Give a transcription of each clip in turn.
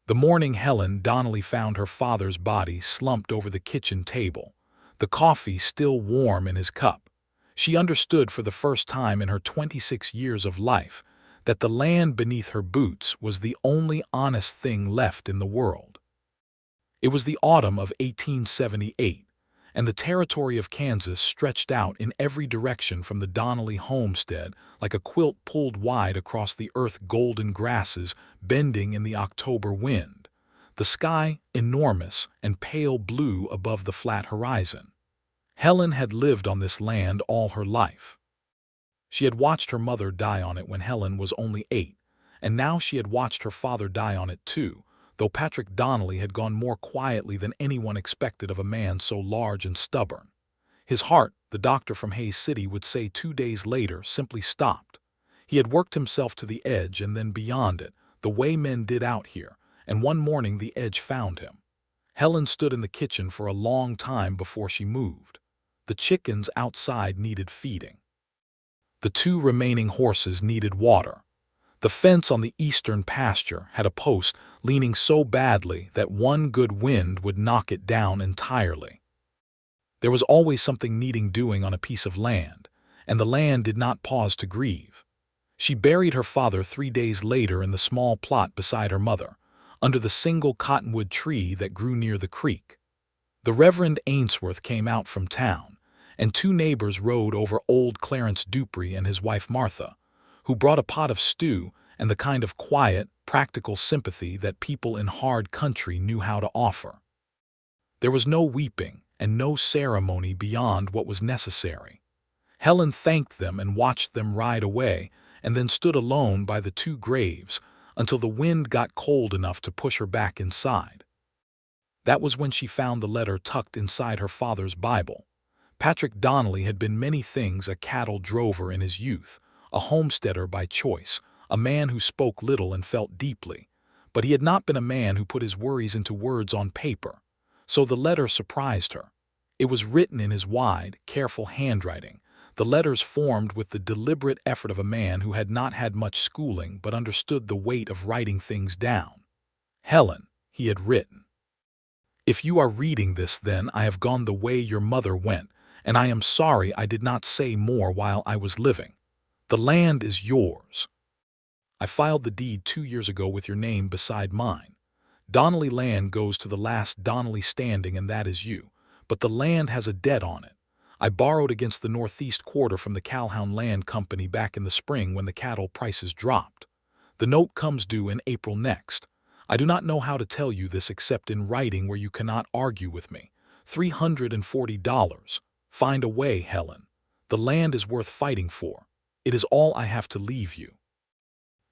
The morning Helen Donnelly found her father's body slumped over the kitchen table, the coffee still warm in his cup. She understood for the first time in her 26 years of life that the land beneath her boots was the only honest thing left in the world. It was the autumn of 1878, and the territory of Kansas stretched out in every direction from the Donnelly homestead like a quilt pulled wide across the earth's golden grasses bending in the October wind, the sky enormous and pale blue above the flat horizon. Helen had lived on this land all her life. She had watched her mother die on it when Helen was only 8, and now she had watched her father die on it too, though Patrick Donnelly had gone more quietly than anyone expected of a man so large and stubborn. His heart, the doctor from Hayes City would say 2 days later, simply stopped. He had worked himself to the edge and then beyond it, the way men did out here, and one morning the edge found him. Helen stood in the kitchen for a long time before she moved. The chickens outside needed feeding. The 2 remaining horses needed water. The fence on the eastern pasture had a post leaning so badly that one good wind would knock it down entirely. There was always something needing doing on a piece of land, and the land did not pause to grieve. She buried her father 3 days later in the small plot beside her mother, under the single cottonwood tree that grew near the creek. The Reverend Ainsworth came out from town, and 2 neighbors rode over old Clarence Dupree and his wife Martha, who brought a pot of stew and the kind of quiet, practical sympathy that people in hard country knew how to offer. There was no weeping and no ceremony beyond what was necessary. Helen thanked them and watched them ride away, and then stood alone by the 2 graves until the wind got cold enough to push her back inside. That was when she found the letter tucked inside her father's Bible. Patrick Donnelly had been many things: a cattle drover in his youth, a homesteader by choice, a man who spoke little and felt deeply, but he had not been a man who put his worries into words on paper. So the letter surprised her. It was written in his wide, careful handwriting, the letters formed with the deliberate effort of a man who had not had much schooling but understood the weight of writing things down. Helen, he had written. If you are reading this, then I have gone the way your mother went, and I am sorry I did not say more while I was living. The land is yours. I filed the deed 2 years ago with your name beside mine. Donnelly land goes to the last Donnelly standing, and that is you. But the land has a debt on it. I borrowed against the northeast quarter from the Calhoun Land Company back in the spring when the cattle prices dropped. The note comes due in April next. I do not know how to tell you this except in writing where you cannot argue with me. $340. Find a way, Helen. The land is worth fighting for. It is all I have to leave you.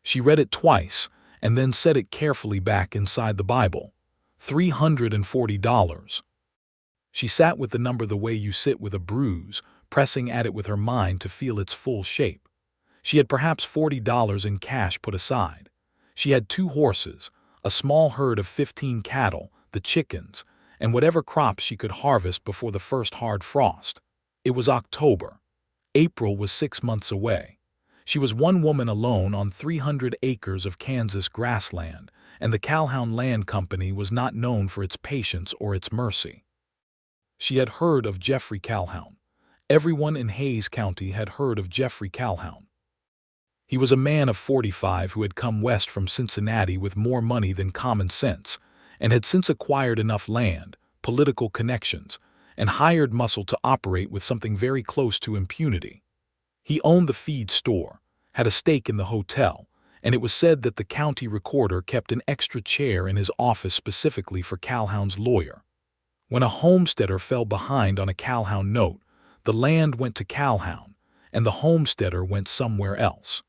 She read it twice and then set it carefully back inside the Bible. $340. She sat with the number the way you sit with a bruise, pressing at it with her mind to feel its full shape. She had perhaps $40 in cash put aside. She had 2 horses, a small herd of 15 cattle, the chickens, and whatever crops she could harvest before the first hard frost. It was October. April was 6 months away. She was one woman alone on 300 acres of Kansas grassland, and the Calhoun Land Company was not known for its patience or its mercy. She had heard of Jeffrey Calhoun. Everyone in Hayes County had heard of Jeffrey Calhoun. He was a man of 45 who had come west from Cincinnati with more money than common sense, and had since acquired enough land, political connections, and hired muscle to operate with something very close to impunity. He owned the feed store, had a stake in the hotel, and it was said that the county recorder kept an extra chair in his office specifically for Calhoun's lawyer. When a homesteader fell behind on a Calhoun note, the land went to Calhoun, and the homesteader went somewhere else.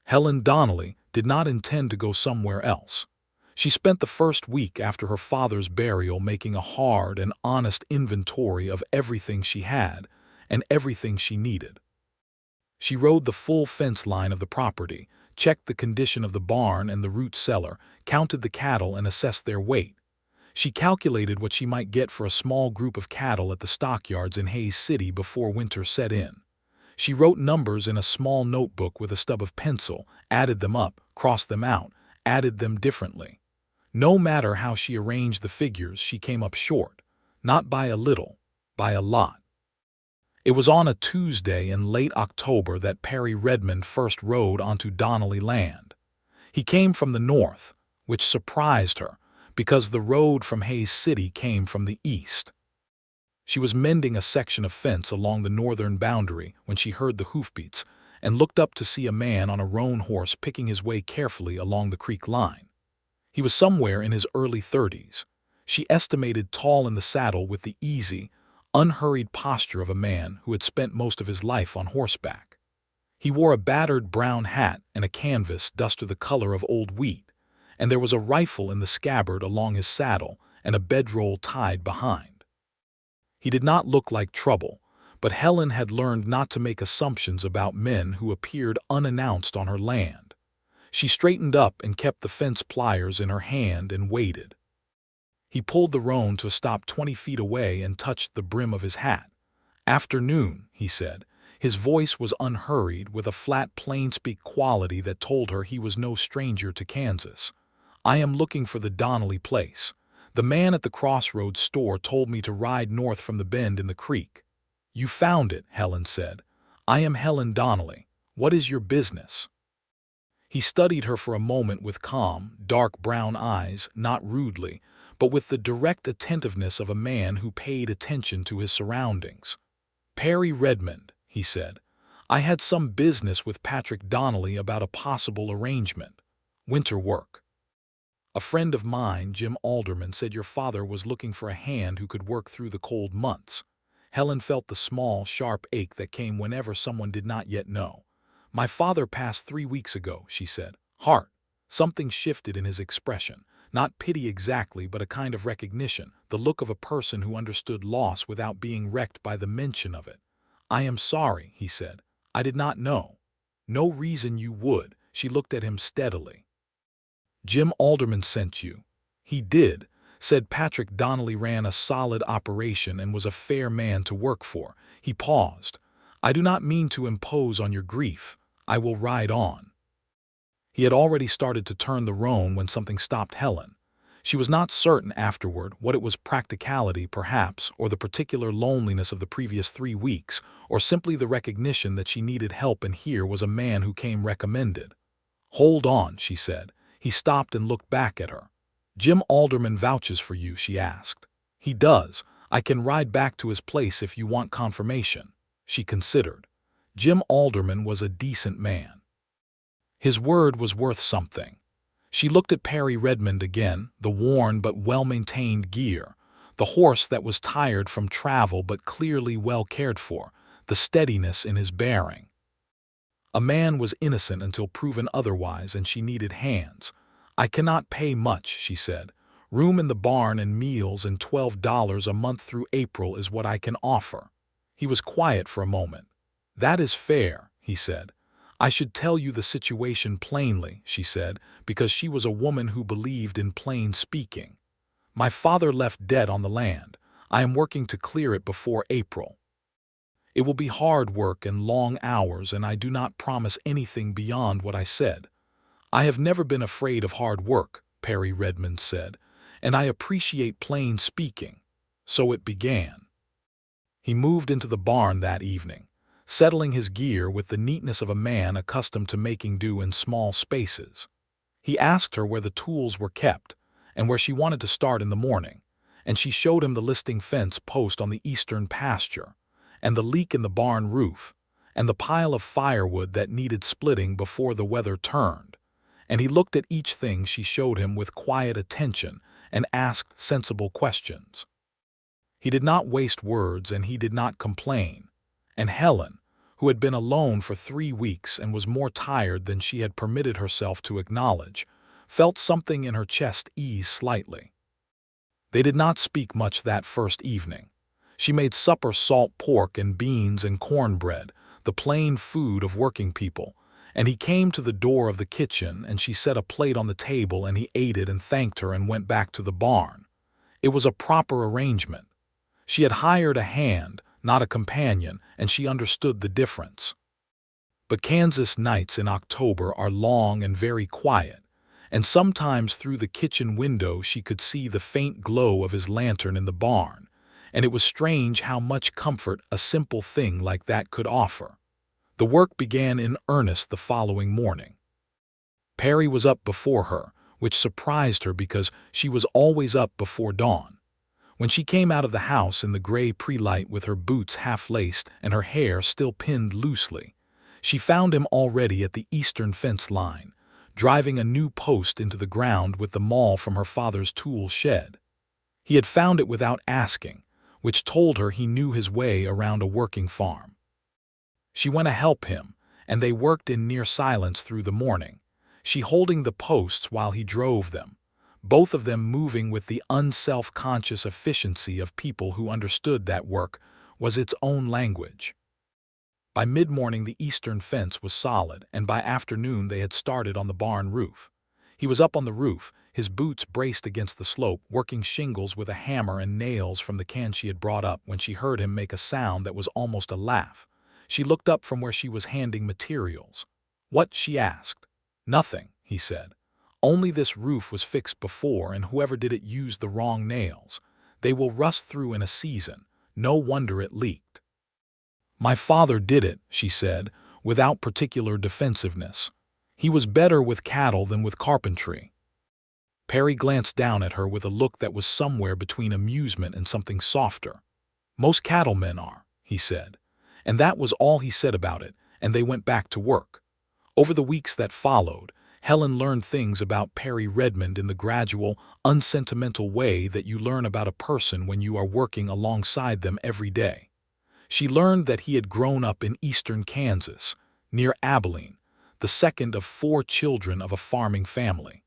Helen Donnelly did not intend to go somewhere else. She spent the first week after her father's burial making a hard and honest inventory of everything she had and everything she needed. She rode the full fence line of the property, checked the condition of the barn and the root cellar, counted the cattle and assessed their weight. She calculated what she might get for a small group of cattle at the stockyards in Hayes City before winter set in. She wrote numbers in a small notebook with a stub of pencil, added them up, crossed them out, added them differently. No matter how she arranged the figures, she came up short, not by a little, by a lot. It was on a Tuesday in late October that Perry Redmond first rode onto Donnelly land. He came from the north, which surprised her, because the road from Hayes City came from the east. She was mending a section of fence along the northern boundary when she heard the hoofbeats and looked up to see a man on a roan horse picking his way carefully along the creek line. He was somewhere in his early 30s. She estimated tall in the saddle with the easy, unhurried posture of a man who had spent most of his life on horseback. He wore a battered brown hat and a canvas duster the color of old wheat, and there was a rifle in the scabbard along his saddle and a bedroll tied behind. He did not look like trouble, but Helen had learned not to make assumptions about men who appeared unannounced on her land. She straightened up and kept the fence pliers in her hand and waited. He pulled the roan to a stop 20 feet away and touched the brim of his hat. "Afternoon," he said. His voice was unhurried, with a flat, plain-speak quality that told her he was no stranger to Kansas. "I am looking for the Donnelly place. The man at the crossroads store told me to ride north from the bend in the creek." "You found it," Helen said. "I am Helen Donnelly. What is your business?" He studied her for a moment with calm, dark brown eyes, not rudely, but with the direct attentiveness of a man who paid attention to his surroundings. "Perry Redmond," he said. "I had some business with Patrick Donnelly about a possible arrangement. Winter work. A friend of mine, Jim Alderman, said your father was looking for a hand who could work through the cold months." Helen felt the small, sharp ache that came whenever someone did not yet know. "My father passed 3 weeks ago," she said. "Heart." Something shifted in his expression. Not pity exactly, but a kind of recognition, the look of a person who understood loss without being wrecked by the mention of it. "I am sorry," he said. "I did not know." "No reason you would." She looked at him steadily. "Jim Alderman sent you." "He did," said Patrick Donnelly. "Ran a solid operation and was a fair man to work for." He paused. "I do not mean to impose on your grief. I will ride on." He had already started to turn the roan when something stopped Helen. She was not certain afterward what it was, practicality perhaps, or the particular loneliness of the previous 3 weeks, or simply the recognition that she needed help, and here was a man who came recommended. "Hold on," she said. He stopped and looked back at her. "Jim Alderman vouches for you?" she asked. "He does. I can ride back to his place if you want confirmation." She considered. Jim Alderman was a decent man. His word was worth something. She looked at Perry Redmond again, the worn but well-maintained gear, the horse that was tired from travel but clearly well cared for, the steadiness in his bearing. A man was innocent until proven otherwise, and she needed hands. "I cannot pay much," she said. "Room in the barn and meals and $12 a month through April is what I can offer." He was quiet for a moment. "That is fair," he said. "I should tell you the situation plainly," she said, because she was a woman who believed in plain speaking. "My father left debt on the land. I am working to clear it before April. It will be hard work and long hours, and I do not promise anything beyond what I said." "I have never been afraid of hard work," Perry Redmond said, "and I appreciate plain speaking." So it began. He moved into the barn that evening, settling his gear with the neatness of a man accustomed to making do in small spaces. He asked her where the tools were kept and where she wanted to start in the morning, and she showed him the listing fence post on the eastern pasture, and the leak in the barn roof, and the pile of firewood that needed splitting before the weather turned. And he looked at each thing she showed him with quiet attention and asked sensible questions. He did not waste words, and he did not complain. And Helen, who had been alone for 3 weeks and was more tired than she had permitted herself to acknowledge, felt something in her chest ease slightly. They did not speak much that first evening. She made supper salt pork and beans and cornbread, the plain food of working people, and he came to the door of the kitchen and she set a plate on the table and he ate it and thanked her and went back to the barn. It was a proper arrangement. She had hired a hand, not a companion, and she understood the difference. But Kansas nights in October are long and very quiet, and sometimes through the kitchen window she could see the faint glow of his lantern in the barn, and it was strange how much comfort a simple thing like that could offer. The work began in earnest the following morning. Perry was up before her, which surprised her because she was always up before dawn. When she came out of the house in the gray pre-light with her boots half-laced and her hair still pinned loosely, she found him already at the eastern fence line, driving a new post into the ground with the maul from her father's tool shed. He had found it without asking, which told her he knew his way around a working farm. She went to help him, and they worked in near silence through the morning, she holding the posts while he drove them, both of them moving with the unself-conscious efficiency of people who understood that work was its own language. By mid-morning the eastern fence was solid, and by afternoon they had started on the barn roof. He was up on the roof, his boots braced against the slope, working shingles with a hammer and nails from the can she had brought up when she heard him make a sound that was almost a laugh. She looked up from where she was handing materials. "What?" she asked. "Nothing," he said. "Only this roof was fixed before, and whoever did it used the wrong nails. They will rust through in a season. No wonder it leaked." "My father did it," she said, without particular defensiveness. "He was better with cattle than with carpentry." Perry glanced down at her with a look that was somewhere between amusement and something softer. "Most cattlemen are," he said. And that was all he said about it, and they went back to work. Over the weeks that followed, Helen learned things about Perry Redmond in the gradual, unsentimental way that you learn about a person when you are working alongside them every day. She learned that he had grown up in eastern Kansas, near Abilene, the second of 4 children of a farming family.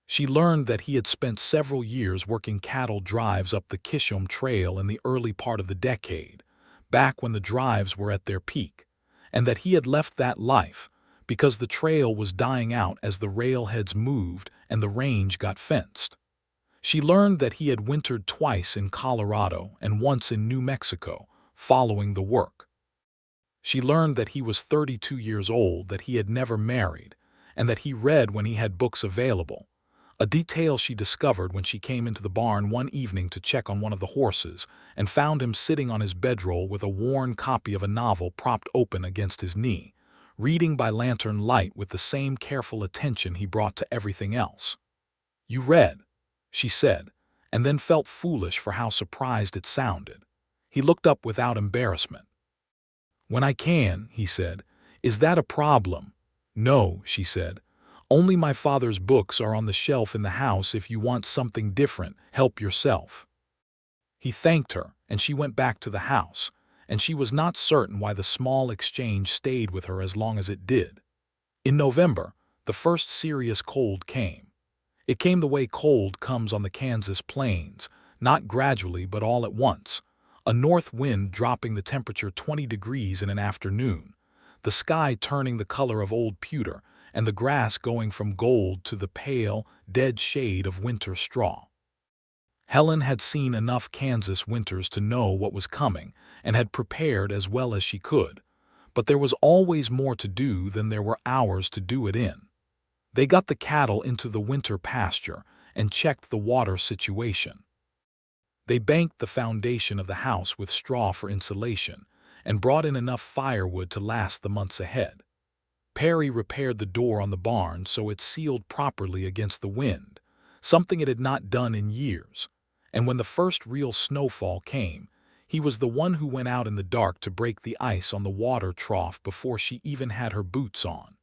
She learned that he had spent several years working cattle drives up the Kishom Trail in the early part of the decade, back when the drives were at their peak, and that he had left that life because the trail was dying out as the railheads moved and the range got fenced. She learned that he had wintered twice in Colorado and once in New Mexico, following the work. She learned that he was 32 years old, that he had never married, and that he read when he had books available, a detail she discovered when she came into the barn one evening to check on one of the horses and found him sitting on his bedroll with a worn copy of a novel propped open against his knee, reading by lantern light with the same careful attention he brought to everything else. "You read," she said, and then felt foolish for how surprised it sounded. He looked up without embarrassment. "When I can," he said. "Is that a problem?" "No," she said. "Only my father's books are on the shelf in the house. If you want something different, help yourself." He thanked her, and she went back to the house, and she was not certain why the small exchange stayed with her as long as it did. In November, the first serious cold came. It came the way cold comes on the Kansas plains, not gradually but all at once, a north wind dropping the temperature 20 degrees in an afternoon, the sky turning the color of old pewter, and the grass going from gold to the pale, dead shade of winter straw. Helen had seen enough Kansas winters to know what was coming and had prepared as well as she could, but there was always more to do than there were hours to do it in. They got the cattle into the winter pasture and checked the water situation. They banked the foundation of the house with straw for insulation and brought in enough firewood to last the months ahead. Perry repaired the door on the barn so it sealed properly against the wind, something it had not done in years, and when the first real snowfall came, he was the one who went out in the dark to break the ice on the water trough before she even had her boots on.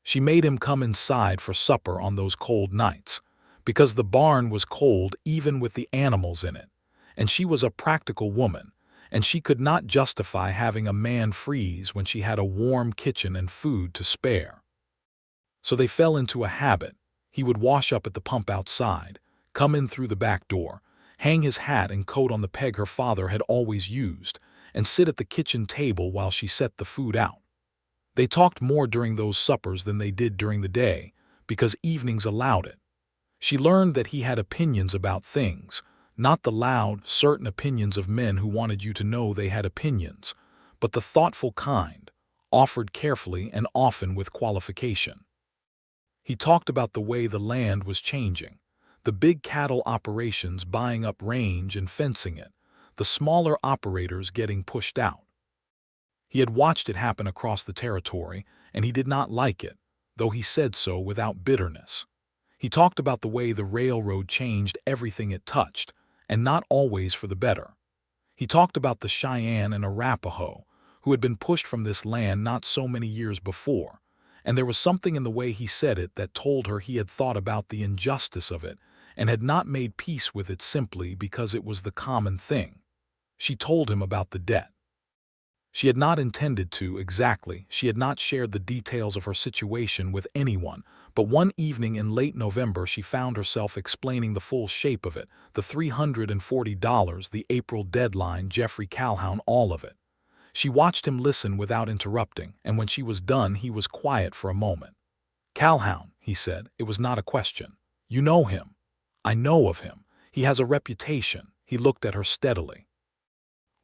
She made him come inside for supper on those cold nights, because the barn was cold even with the animals in it, and she was a practical woman, and she could not justify having a man freeze when she had a warm kitchen and food to spare. So they fell into a habit. He would wash up at the pump outside, come in through the back door, hang his hat and coat on the peg her father had always used, and sit at the kitchen table while she set the food out. They talked more during those suppers than they did during the day, because evenings allowed it. She learned that he had opinions about things, not the loud, certain opinions of men who wanted you to know they had opinions, but the thoughtful kind, offered carefully and often with qualification. He talked about the way the land was changing, the big cattle operations buying up range and fencing it, the smaller operators getting pushed out. He had watched it happen across the territory, and he did not like it, though he said so without bitterness. He talked about the way the railroad changed everything it touched, and not always for the better. He talked about the Cheyenne and Arapaho, who had been pushed from this land not so many years before, and there was something in the way he said it that told her he had thought about the injustice of it and had not made peace with it simply because it was the common thing. She told him about the debt. She had not intended to, exactly. She had not shared the details of her situation with anyone, but one evening in late November she found herself explaining the full shape of it, the $340, the April deadline, Jeffrey Calhoun, all of it. She watched him listen without interrupting, and when she was done he was quiet for a moment. "Calhoun," he said, "it was not a question. You know him." "I know of him. He has a reputation." He looked at her steadily.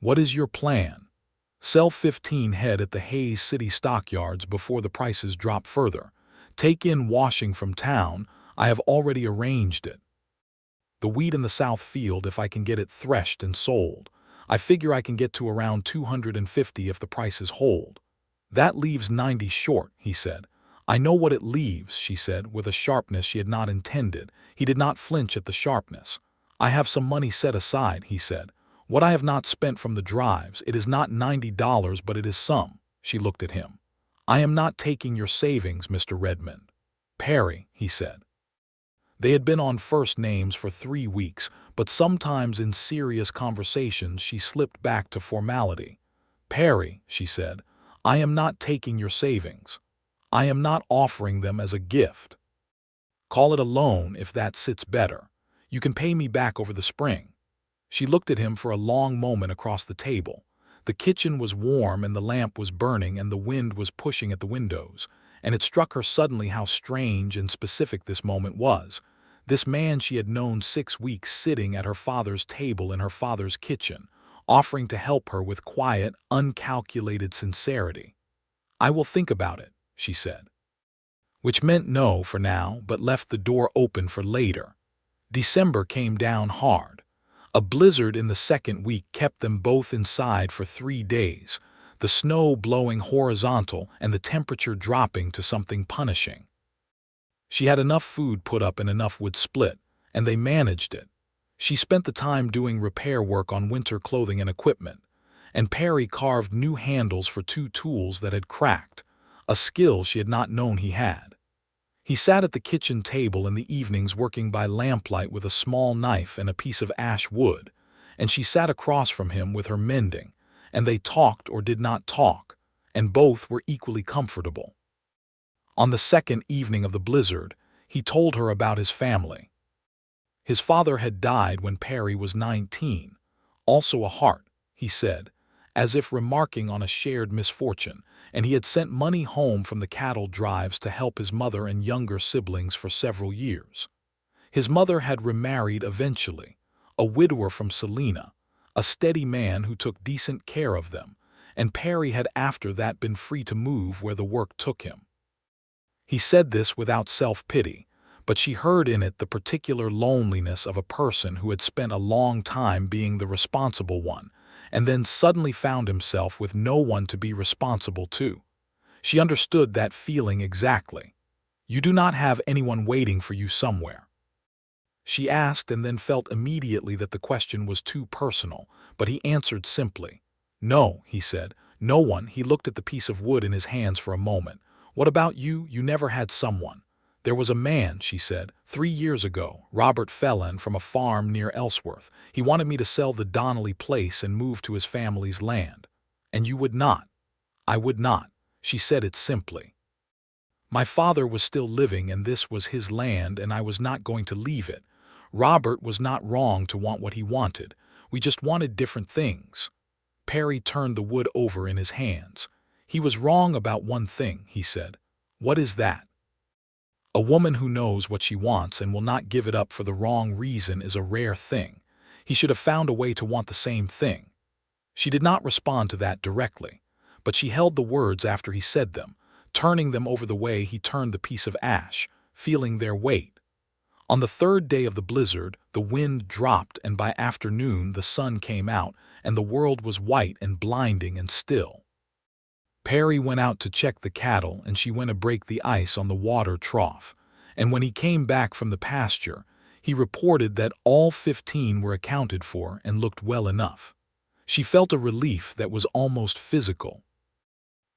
"What is your plan?" "Sell 15 head at the Hayes City stockyards before the prices drop further. Take in washing from town. I have already arranged it. The wheat in the south field if I can get it threshed and sold. I figure I can get to around 250 if the prices hold." "That leaves 90 short," he said. "I know what it leaves," she said, with a sharpness she had not intended. He did not flinch at the sharpness. "I have some money set aside," he said. "What I have not spent from the drives, it is not $90, but it is some." She looked at him. "I am not taking your savings, Mr. Redmond." "Perry," he said. They had been on first names for 3 weeks, but sometimes in serious conversations she slipped back to formality. "Perry," she said, "I am not taking your savings. I am not offering them as a gift. Call it a loan if that sits better. You can pay me back over the spring." She looked at him for a long moment across the table. The kitchen was warm and the lamp was burning and the wind was pushing at the windows, and it struck her suddenly how strange and specific this moment was. This man she had known 6 weeks sitting at her father's table in her father's kitchen, offering to help her with quiet, uncalculated sincerity. "I will think about it," she said. Which meant no for now, but left the door open for later. December came down hard. A blizzard in the second week kept them both inside for 3 days, the snow blowing horizontal and the temperature dropping to something punishing. She had enough food put up and enough wood split, and they managed it. She spent the time doing repair work on winter clothing and equipment, and Perry carved new handles for 2 tools that had cracked, a skill she had not known he had. He sat at the kitchen table in the evenings working by lamplight with a small knife and a piece of ash wood, and she sat across from him with her mending, and they talked or did not talk, and both were equally comfortable. On the second evening of the blizzard, he told her about his family. His father had died when Perry was 19, also a heart, he said, as if remarking on a shared misfortune, and he had sent money home from the cattle drives to help his mother and younger siblings for several years. His mother had remarried eventually, a widower from Salina, a steady man who took decent care of them, and Perry had after that been free to move where the work took him. He said this without self-pity, but she heard in it the particular loneliness of a person who had spent a long time being the responsible one, and then suddenly found himself with no one to be responsible to. She understood that feeling exactly. You do not have anyone waiting for you somewhere. She asked and then felt immediately that the question was too personal, but he answered simply. "No," he said, "no one." He looked at the piece of wood in his hands for a moment. "What about you? You never had someone." "There was a man," she said, 3 years ago, Robert Helen, from a farm near Ellsworth. He wanted me to sell the Donnelly place and move to his family's land. And you would not." "I would not." She said it simply. "My father was still living and this was his land and I was not going to leave it. Robert was not wrong to want what he wanted. We just wanted different things." Perry turned the wood over in his hands. "He was wrong about one thing," he said. "What is that?" "A woman who knows what she wants and will not give it up for the wrong reason is a rare thing. He should have found a way to want the same thing." She did not respond to that directly, but she held the words after he said them, turning them over the way he turned the piece of ash, feeling their weight. On the third day of the blizzard, the wind dropped, and by afternoon the sun came out, and the world was white and blinding and still. Perry went out to check the cattle, and she went to break the ice on the water trough. And when he came back from the pasture, he reported that all 15 were accounted for and looked well enough. She felt a relief that was almost physical.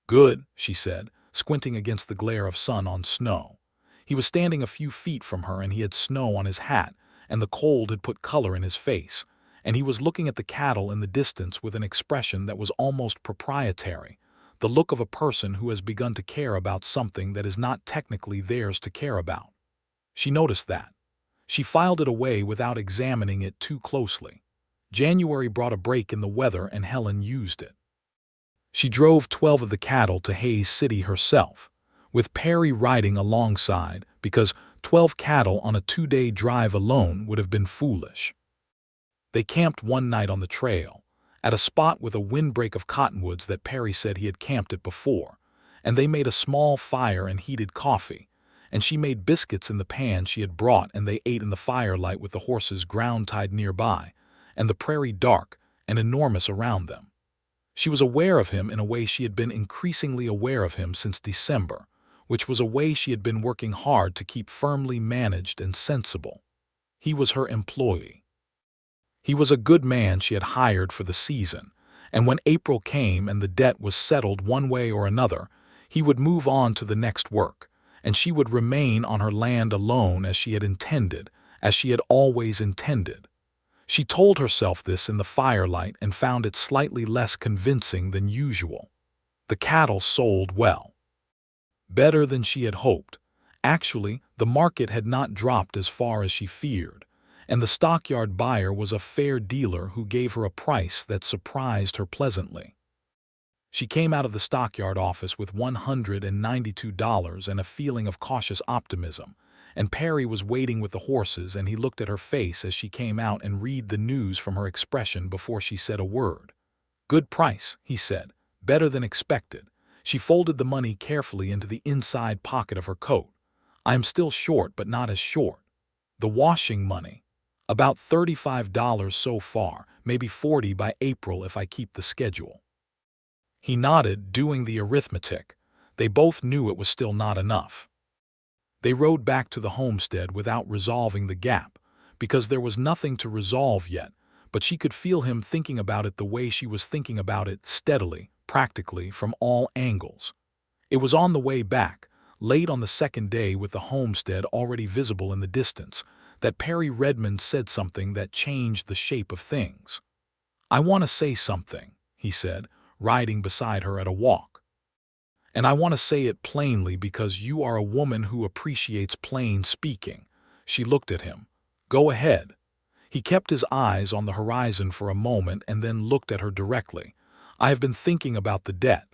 "Good," she said, squinting against the glare of sun on snow. He was standing a few feet from her, and he had snow on his hat, and the cold had put color in his face, and he was looking at the cattle in the distance with an expression that was almost proprietary, the look of a person who has begun to care about something that is not technically theirs to care about. She noticed that. She filed it away without examining it too closely. January brought a break in the weather, and Helen used it. She drove 12 of the cattle to Hayes City herself, with Perry riding alongside, because 12 cattle on a 2-day drive alone would have been foolish. They camped one night on the trail, at a spot with a windbreak of cottonwoods that Perry said he had camped at before, and they made a small fire and heated coffee, and she made biscuits in the pan she had brought, and they ate in the firelight with the horses ground-tied nearby, and the prairie dark and enormous around them. She was aware of him in a way she had been increasingly aware of him since December, which was a way she had been working hard to keep firmly managed and sensible. He was her employee. He was a good man she had hired for the season, and when April came and the debt was settled one way or another, he would move on to the next work, and she would remain on her land alone as she had intended, as she had always intended. She told herself this in the firelight and found it slightly less convincing than usual. The cattle sold well. Better than she had hoped. Actually, the market had not dropped as far as she feared, and the stockyard buyer was a fair dealer who gave her a price that surprised her pleasantly. She came out of the stockyard office with $192 and a feeling of cautious optimism, and Perry was waiting with the horses, and he looked at her face as she came out and read the news from her expression before she said a word. "Good price," he said, "better than expected." She folded the money carefully into the inside pocket of her coat. "I am still short, but not as short." "The washing money." "About $35 so far, maybe 40 by April if I keep the schedule." He nodded, doing the arithmetic. They both knew it was still not enough. They rode back to the homestead without resolving the gap, because there was nothing to resolve yet, but she could feel him thinking about it the way she was thinking about it, steadily, practically, from all angles. It was on the way back, late on the second day with the homestead already visible in the distance, that Perry Redmond said something that changed the shape of things. "I want to say something," he said, riding beside her at a walk. "And I want to say it plainly because you are a woman who appreciates plain speaking." She looked at him. "Go ahead." He kept his eyes on the horizon for a moment and then looked at her directly. "I have been thinking about the debt,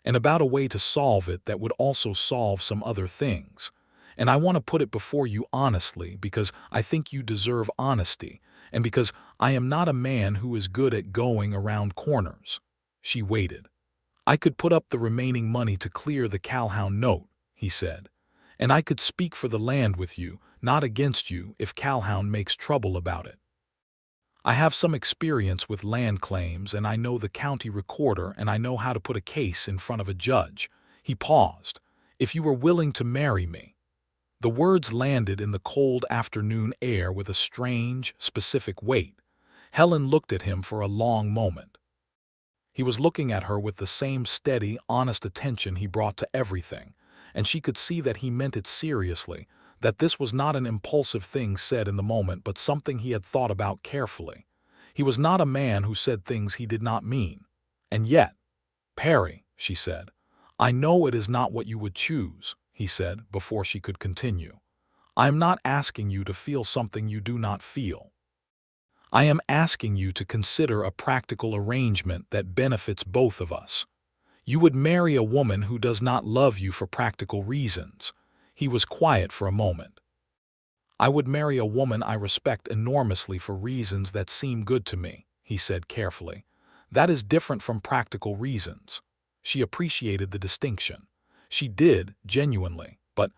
and about a way to solve it that would also solve some other things. And I want to put it before you honestly because I think you deserve honesty, and because I am not a man who is good at going around corners." She waited. "I could put up the remaining money to clear the Calhoun note," he said, "and I could speak for the land with you, not against you, if Calhoun makes trouble about it. I have some experience with land claims, and I know the county recorder, and I know how to put a case in front of a judge." He paused. "If you were willing to marry me." The words landed in the cold afternoon air with a strange, specific weight. Helen looked at him for a long moment. He was looking at her with the same steady, honest attention he brought to everything, and she could see that he meant it seriously, that this was not an impulsive thing said in the moment but something he had thought about carefully. He was not a man who said things he did not mean. "And yet, Perry," she said. "I know it is not what you would choose," he said before she could continue. "I am not asking you to feel something you do not feel. I am asking you to consider a practical arrangement that benefits both of us. You would marry a woman who does not love you for practical reasons." He was quiet for a moment. "I would marry a woman I respect enormously for reasons that seem good to me," he said carefully. "That is different from practical reasons." She appreciated the distinction. She did, genuinely, but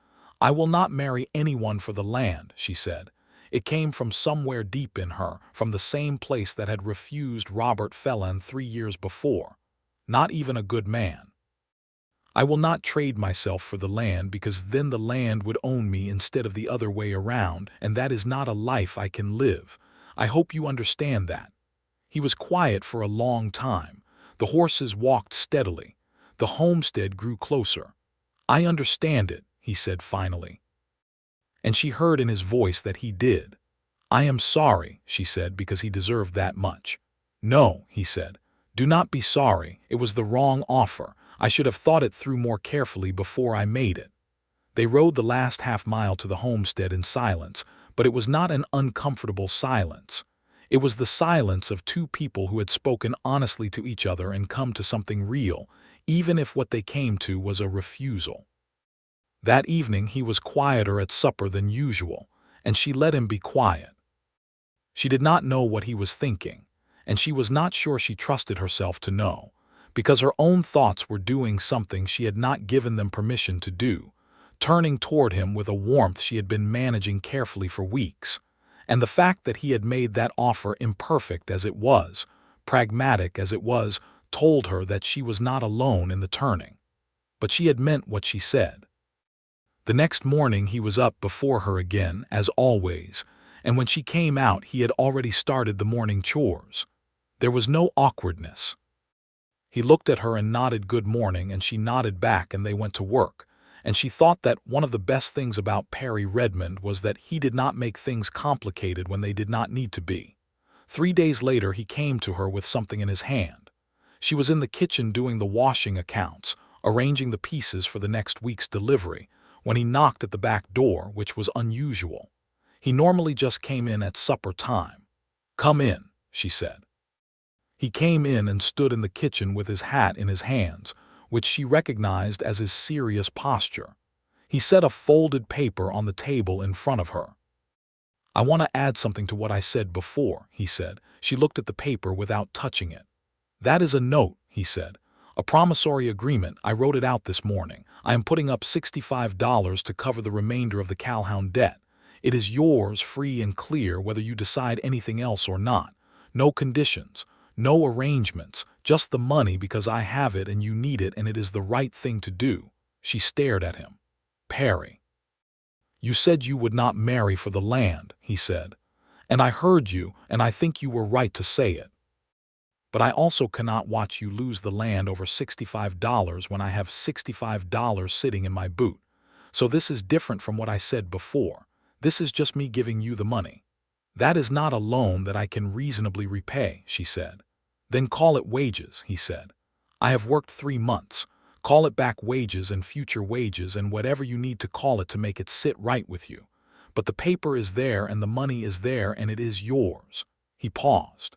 "I will not marry anyone for the land," she said. It came from somewhere deep in her, from the same place that had refused Robert Felon 3 years before. Not even a good man. "I will not trade myself for the land because then the land would own me instead of the other way around, and that is not a life I can live. I hope you understand that." He was quiet for a long time. The horses walked steadily. The homestead grew closer. "I understand it," he said finally. And she heard in his voice that he did. "I am sorry," she said, "because he deserved that much." "No," he said. "Do not be sorry. It was the wrong offer. I should have thought it through more carefully before I made it." They rode the last half-mile to the homestead in silence, but it was not an uncomfortable silence. It was the silence of two people who had spoken honestly to each other and come to something real, even if what they came to was a refusal. That evening he was quieter at supper than usual, and she let him be quiet. She did not know what he was thinking, and she was not sure she trusted herself to know, because her own thoughts were doing something she had not given them permission to do, turning toward him with a warmth she had been managing carefully for weeks. And the fact that he had made that offer, imperfect as it was, pragmatic as it was, told her that she was not alone in the turning. But she had meant what she said. The next morning he was up before her again, as always, and when she came out he had already started the morning chores. There was no awkwardness. He looked at her and nodded good morning, and she nodded back, and they went to work. And she thought that one of the best things about Perry Redmond was that he did not make things complicated when they did not need to be. 3 days later he came to her with something in his hand. She was in the kitchen doing the washing accounts, arranging the pieces for the next week's delivery, when he knocked at the back door, which was unusual. He normally just came in at supper time. "Come in," she said. He came in and stood in the kitchen with his hat in his hands, which she recognized as his serious posture. He set a folded paper on the table in front of her. "I want to add something to what I said before," he said. She looked at the paper without touching it. "That is a note," he said. "A promissory agreement. I wrote it out this morning. I am putting up $65 to cover the remainder of the cowhound debt. It is yours free and clear whether you decide anything else or not. No conditions, no arrangements, just the money because I have it and you need it and it is the right thing to do." She stared at him. "Perry, you said you would not marry for the land," he said. "And I heard you, and I think you were right to say it. But I also cannot watch you lose the land over $65 when I have $65 sitting in my boot. So this is different from what I said before. This is just me giving you the money. That is not a loan that I can reasonably repay," she said. "Then call it wages," he said. "I have worked 3 months. Call it back wages and future wages and whatever you need to call it to make it sit right with you. But the paper is there and the money is there and it is yours." He paused.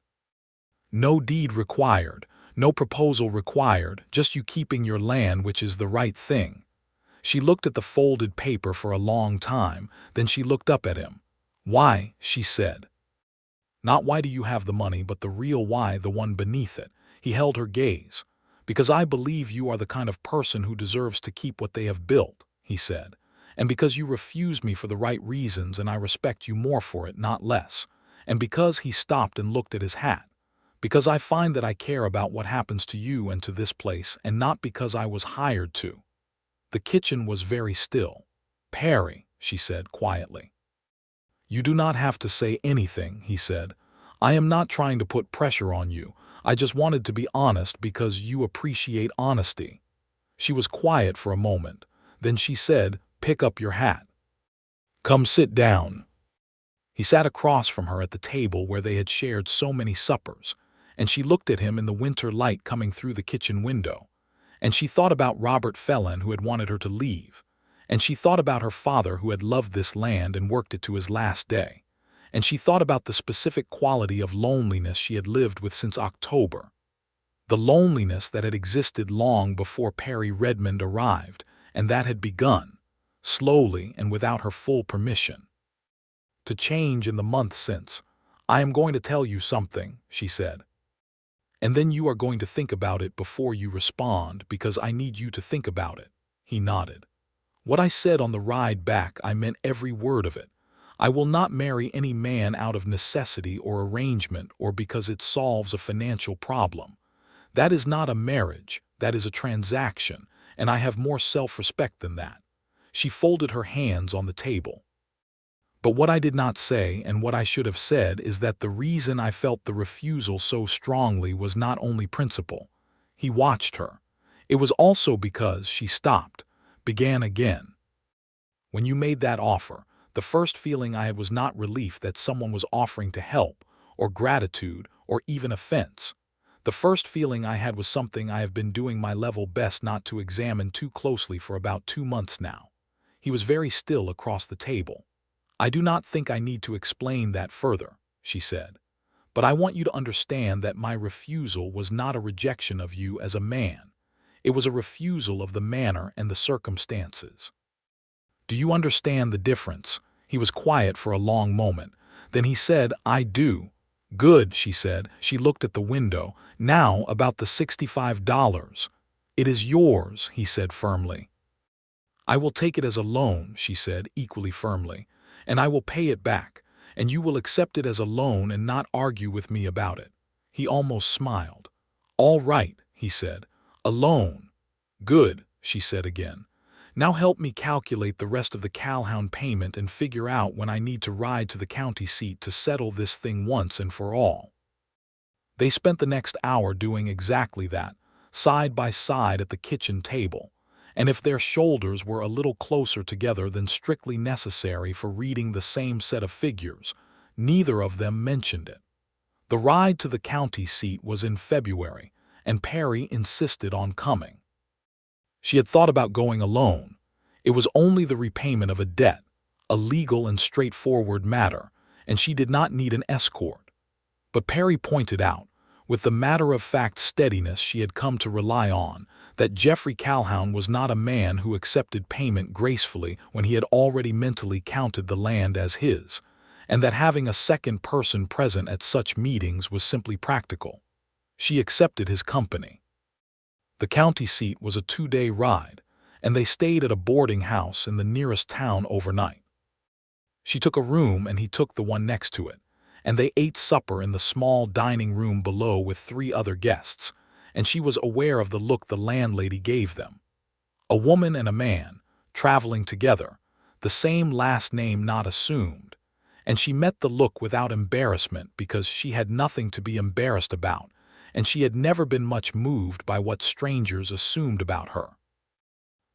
"No deed required, no proposal required, just you keeping your land, which is the right thing." She looked at the folded paper for a long time, then she looked up at him. "Why?" she said. "Not why do you have the money, but the real why, the one beneath it." He held her gaze. "Because I believe you are the kind of person who deserves to keep what they have built," he said. "And because you refused me for the right reasons and I respect you more for it, not less. And because," he stopped and looked at his hat, "because I find that I care about what happens to you and to this place, and not because I was hired to." The kitchen was very still. "Perry," she said quietly. "You do not have to say anything," he said. "I am not trying to put pressure on you. I just wanted to be honest because you appreciate honesty." She was quiet for a moment. Then she said, "Pick up your hat. Come sit down." He sat across from her at the table where they had shared so many suppers, and she looked at him in the winter light coming through the kitchen window. And she thought about Robert Felon, who had wanted her to leave. And she thought about her father, who had loved this land and worked it to his last day. And she thought about the specific quality of loneliness she had lived with since October. The loneliness that had existed long before Perry Redmond arrived, and that had begun, slowly and without her full permission, to change in the month since. "I am going to tell you something," she said. "And then you are going to think about it before you respond, because I need you to think about it." He nodded. What I said on the ride back, I meant every word of it. I will not marry any man out of necessity or arrangement or because it solves a financial problem. That is not a marriage, that is a transaction, and I have more self-respect than that. She folded her hands on the table. But what I did not say, and what I should have said, is that the reason I felt the refusal so strongly was not only principle. He watched her. It was also because she stopped, began again. When you made that offer, the first feeling I had was not relief that someone was offering to help, or gratitude, or even offense. The first feeling I had was something I have been doing my level best not to examine too closely for about 2 months now. He was very still across the table. I do not think I need to explain that further, she said. But I want you to understand that my refusal was not a rejection of you as a man. It was a refusal of the manner and the circumstances. Do you understand the difference? He was quiet for a long moment. Then he said, I do. Good, she said. She looked at the window. Now about the $65. It is yours, he said firmly. I will take it as a loan, she said equally firmly, and I will pay it back, and you will accept it as a loan and not argue with me about it. He almost smiled. All right, he said. A loan. Good, she said again. Now help me calculate the rest of the cowhound payment and figure out when I need to ride to the county seat to settle this thing once and for all. They spent the next hour doing exactly that, side by side at the kitchen table, and if their shoulders were a little closer together than strictly necessary for reading the same set of figures, neither of them mentioned it. The ride to the county seat was in February, and Perry insisted on coming. She had thought about going alone. It was only the repayment of a debt, a legal and straightforward matter, and she did not need an escort. But Perry pointed out, with the matter-of-fact steadiness she had come to rely on, that Jeffrey Calhoun was not a man who accepted payment gracefully when he had already mentally counted the land as his, and that having a second person present at such meetings was simply practical. She accepted his company. The county seat was a 2-day ride, and they stayed at a boarding house in the nearest town overnight. She took a room and he took the one next to it, and they ate supper in the small dining room below with 3 other guests, and she was aware of the look the landlady gave them. A woman and a man, traveling together, the same last name not assumed, and she met the look without embarrassment because she had nothing to be embarrassed about, and she had never been much moved by what strangers assumed about her.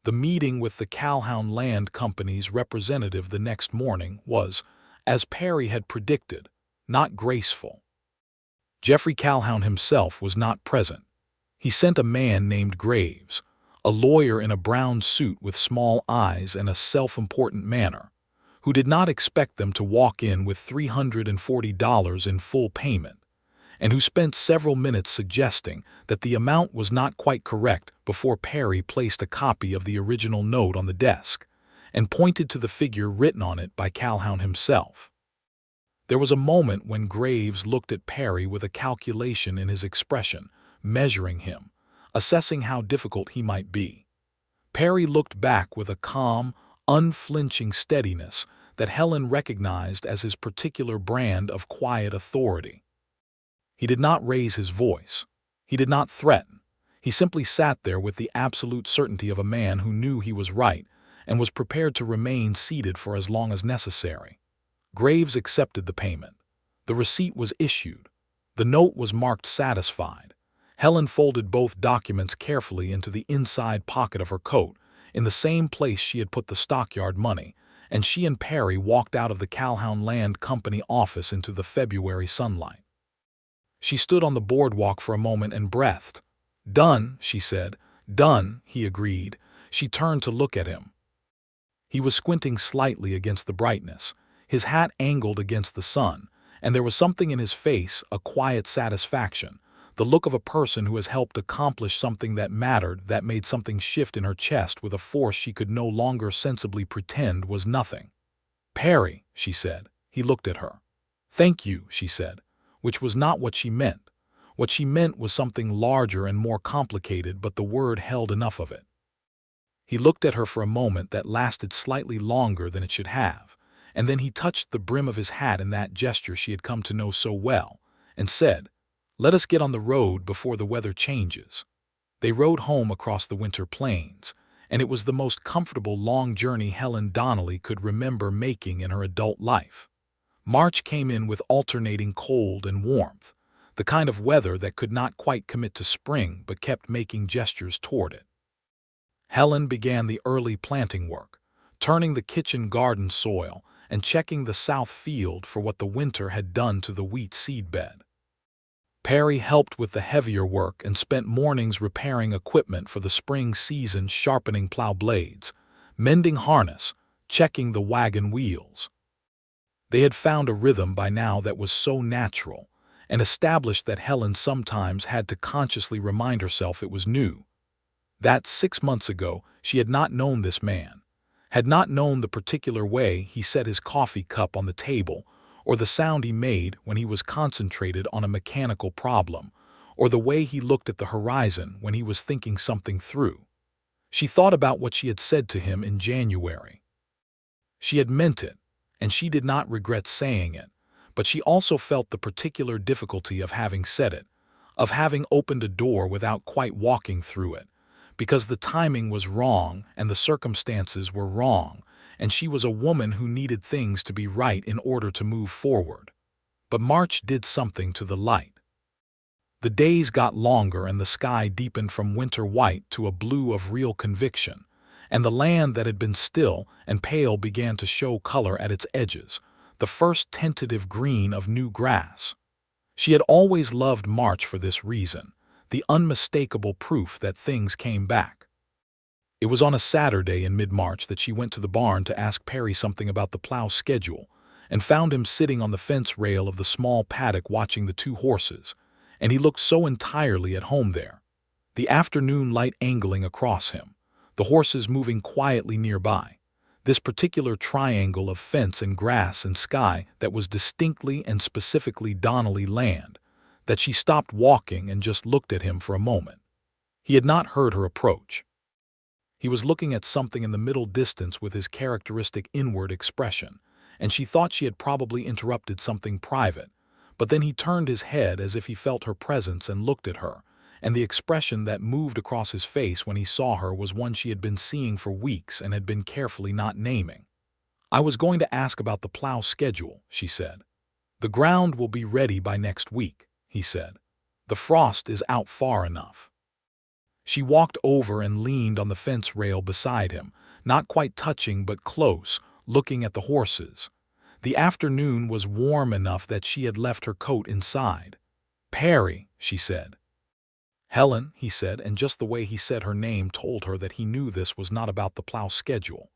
The meeting with the Calhoun Land Company's representative the next morning was, as Perry had predicted, not graceful. Jeffrey Calhoun himself was not present. He sent a man named Graves, a lawyer in a brown suit with small eyes and a self-important manner, who did not expect them to walk in with $340 in full payment, and who spent several minutes suggesting that the amount was not quite correct before Perry placed a copy of the original note on the desk and pointed to the figure written on it by Calhoun himself. There was a moment when Graves looked at Perry with a calculation in his expression, measuring him, assessing how difficult he might be. Perry looked back with a calm, unflinching steadiness that Helen recognized as his particular brand of quiet authority. He did not raise his voice. He did not threaten. He simply sat there with the absolute certainty of a man who knew he was right and was prepared to remain seated for as long as necessary. Graves accepted the payment. The receipt was issued. The note was marked satisfied. Helen folded both documents carefully into the inside pocket of her coat, in the same place she had put the stockyard money, and she and Perry walked out of the Calhoun Land Company office into the February sunlight. She stood on the boardwalk for a moment and breathed. Done, she said. Done, he agreed. She turned to look at him. He was squinting slightly against the brightness, his hat angled against the sun, and there was something in his face, a quiet satisfaction, the look of a person who has helped accomplish something that mattered, that made something shift in her chest with a force she could no longer sensibly pretend was nothing. Perry, she said. He looked at her. Thank you, she said, which was not what she meant. What she meant was something larger and more complicated, but the word held enough of it. He looked at her for a moment that lasted slightly longer than it should have, and then he touched the brim of his hat in that gesture she had come to know so well, and said, "Let us get on the road before the weather changes." They rode home across the winter plains, and it was the most comfortable long journey Helen Donnelly could remember making in her adult life. March came in with alternating cold and warmth, the kind of weather that could not quite commit to spring but kept making gestures toward it. Helen began the early planting work, turning the kitchen garden soil and checking the south field for what the winter had done to the wheat seedbed. Perry helped with the heavier work and spent mornings repairing equipment for the spring season, sharpening plow blades, mending harness, checking the wagon wheels. They had found a rhythm by now that was so natural, and established that Helen sometimes had to consciously remind herself it was new. That 6 months ago she had not known this man, had not known the particular way he set his coffee cup on the table, or the sound he made when he was concentrated on a mechanical problem, or the way he looked at the horizon when he was thinking something through. She thought about what she had said to him in January. She had meant it, and she did not regret saying it, but she also felt the particular difficulty of having said it, of having opened a door without quite walking through it, because the timing was wrong and the circumstances were wrong, and she was a woman who needed things to be right in order to move forward. But March did something to the light. The days got longer and the sky deepened from winter white to a blue of real conviction, and the land that had been still and pale began to show color at its edges, the first tentative green of new grass. She had always loved March for this reason, the unmistakable proof that things came back. It was on a Saturday in mid-March that she went to the barn to ask Perry something about the plow schedule, and found him sitting on the fence rail of the small paddock watching the 2 horses, and he looked so entirely at home there. The afternoon light angling across him, the horses moving quietly nearby, this particular triangle of fence and grass and sky that was distinctly and specifically Donnelly land, that she stopped walking and just looked at him for a moment. He had not heard her approach. He was looking at something in the middle distance with his characteristic inward expression, and she thought she had probably interrupted something private, but then he turned his head as if he felt her presence and looked at her, and the expression that moved across his face when he saw her was one she had been seeing for weeks and had been carefully not naming. "I was going to ask about the plow schedule," she said. "The ground will be ready by next week," he said. "The frost is out far enough." She walked over and leaned on the fence rail beside him, not quite touching but close, looking at the horses. The afternoon was warm enough that she had left her coat inside. "Perry," she said. "Helen," he said, and just the way he said her name told her that he knew this was not about the plow schedule.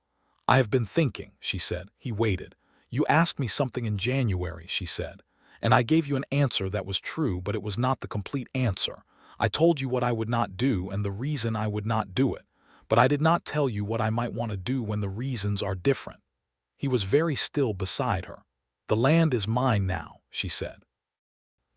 "I have been thinking," she said. He waited. "You asked me something in January," she said, "and I gave you an answer that was true, but it was not the complete answer. I told you what I would not do and the reason I would not do it, but I did not tell you what I might want to do when the reasons are different." He was very still beside her. "The land is mine now," she said.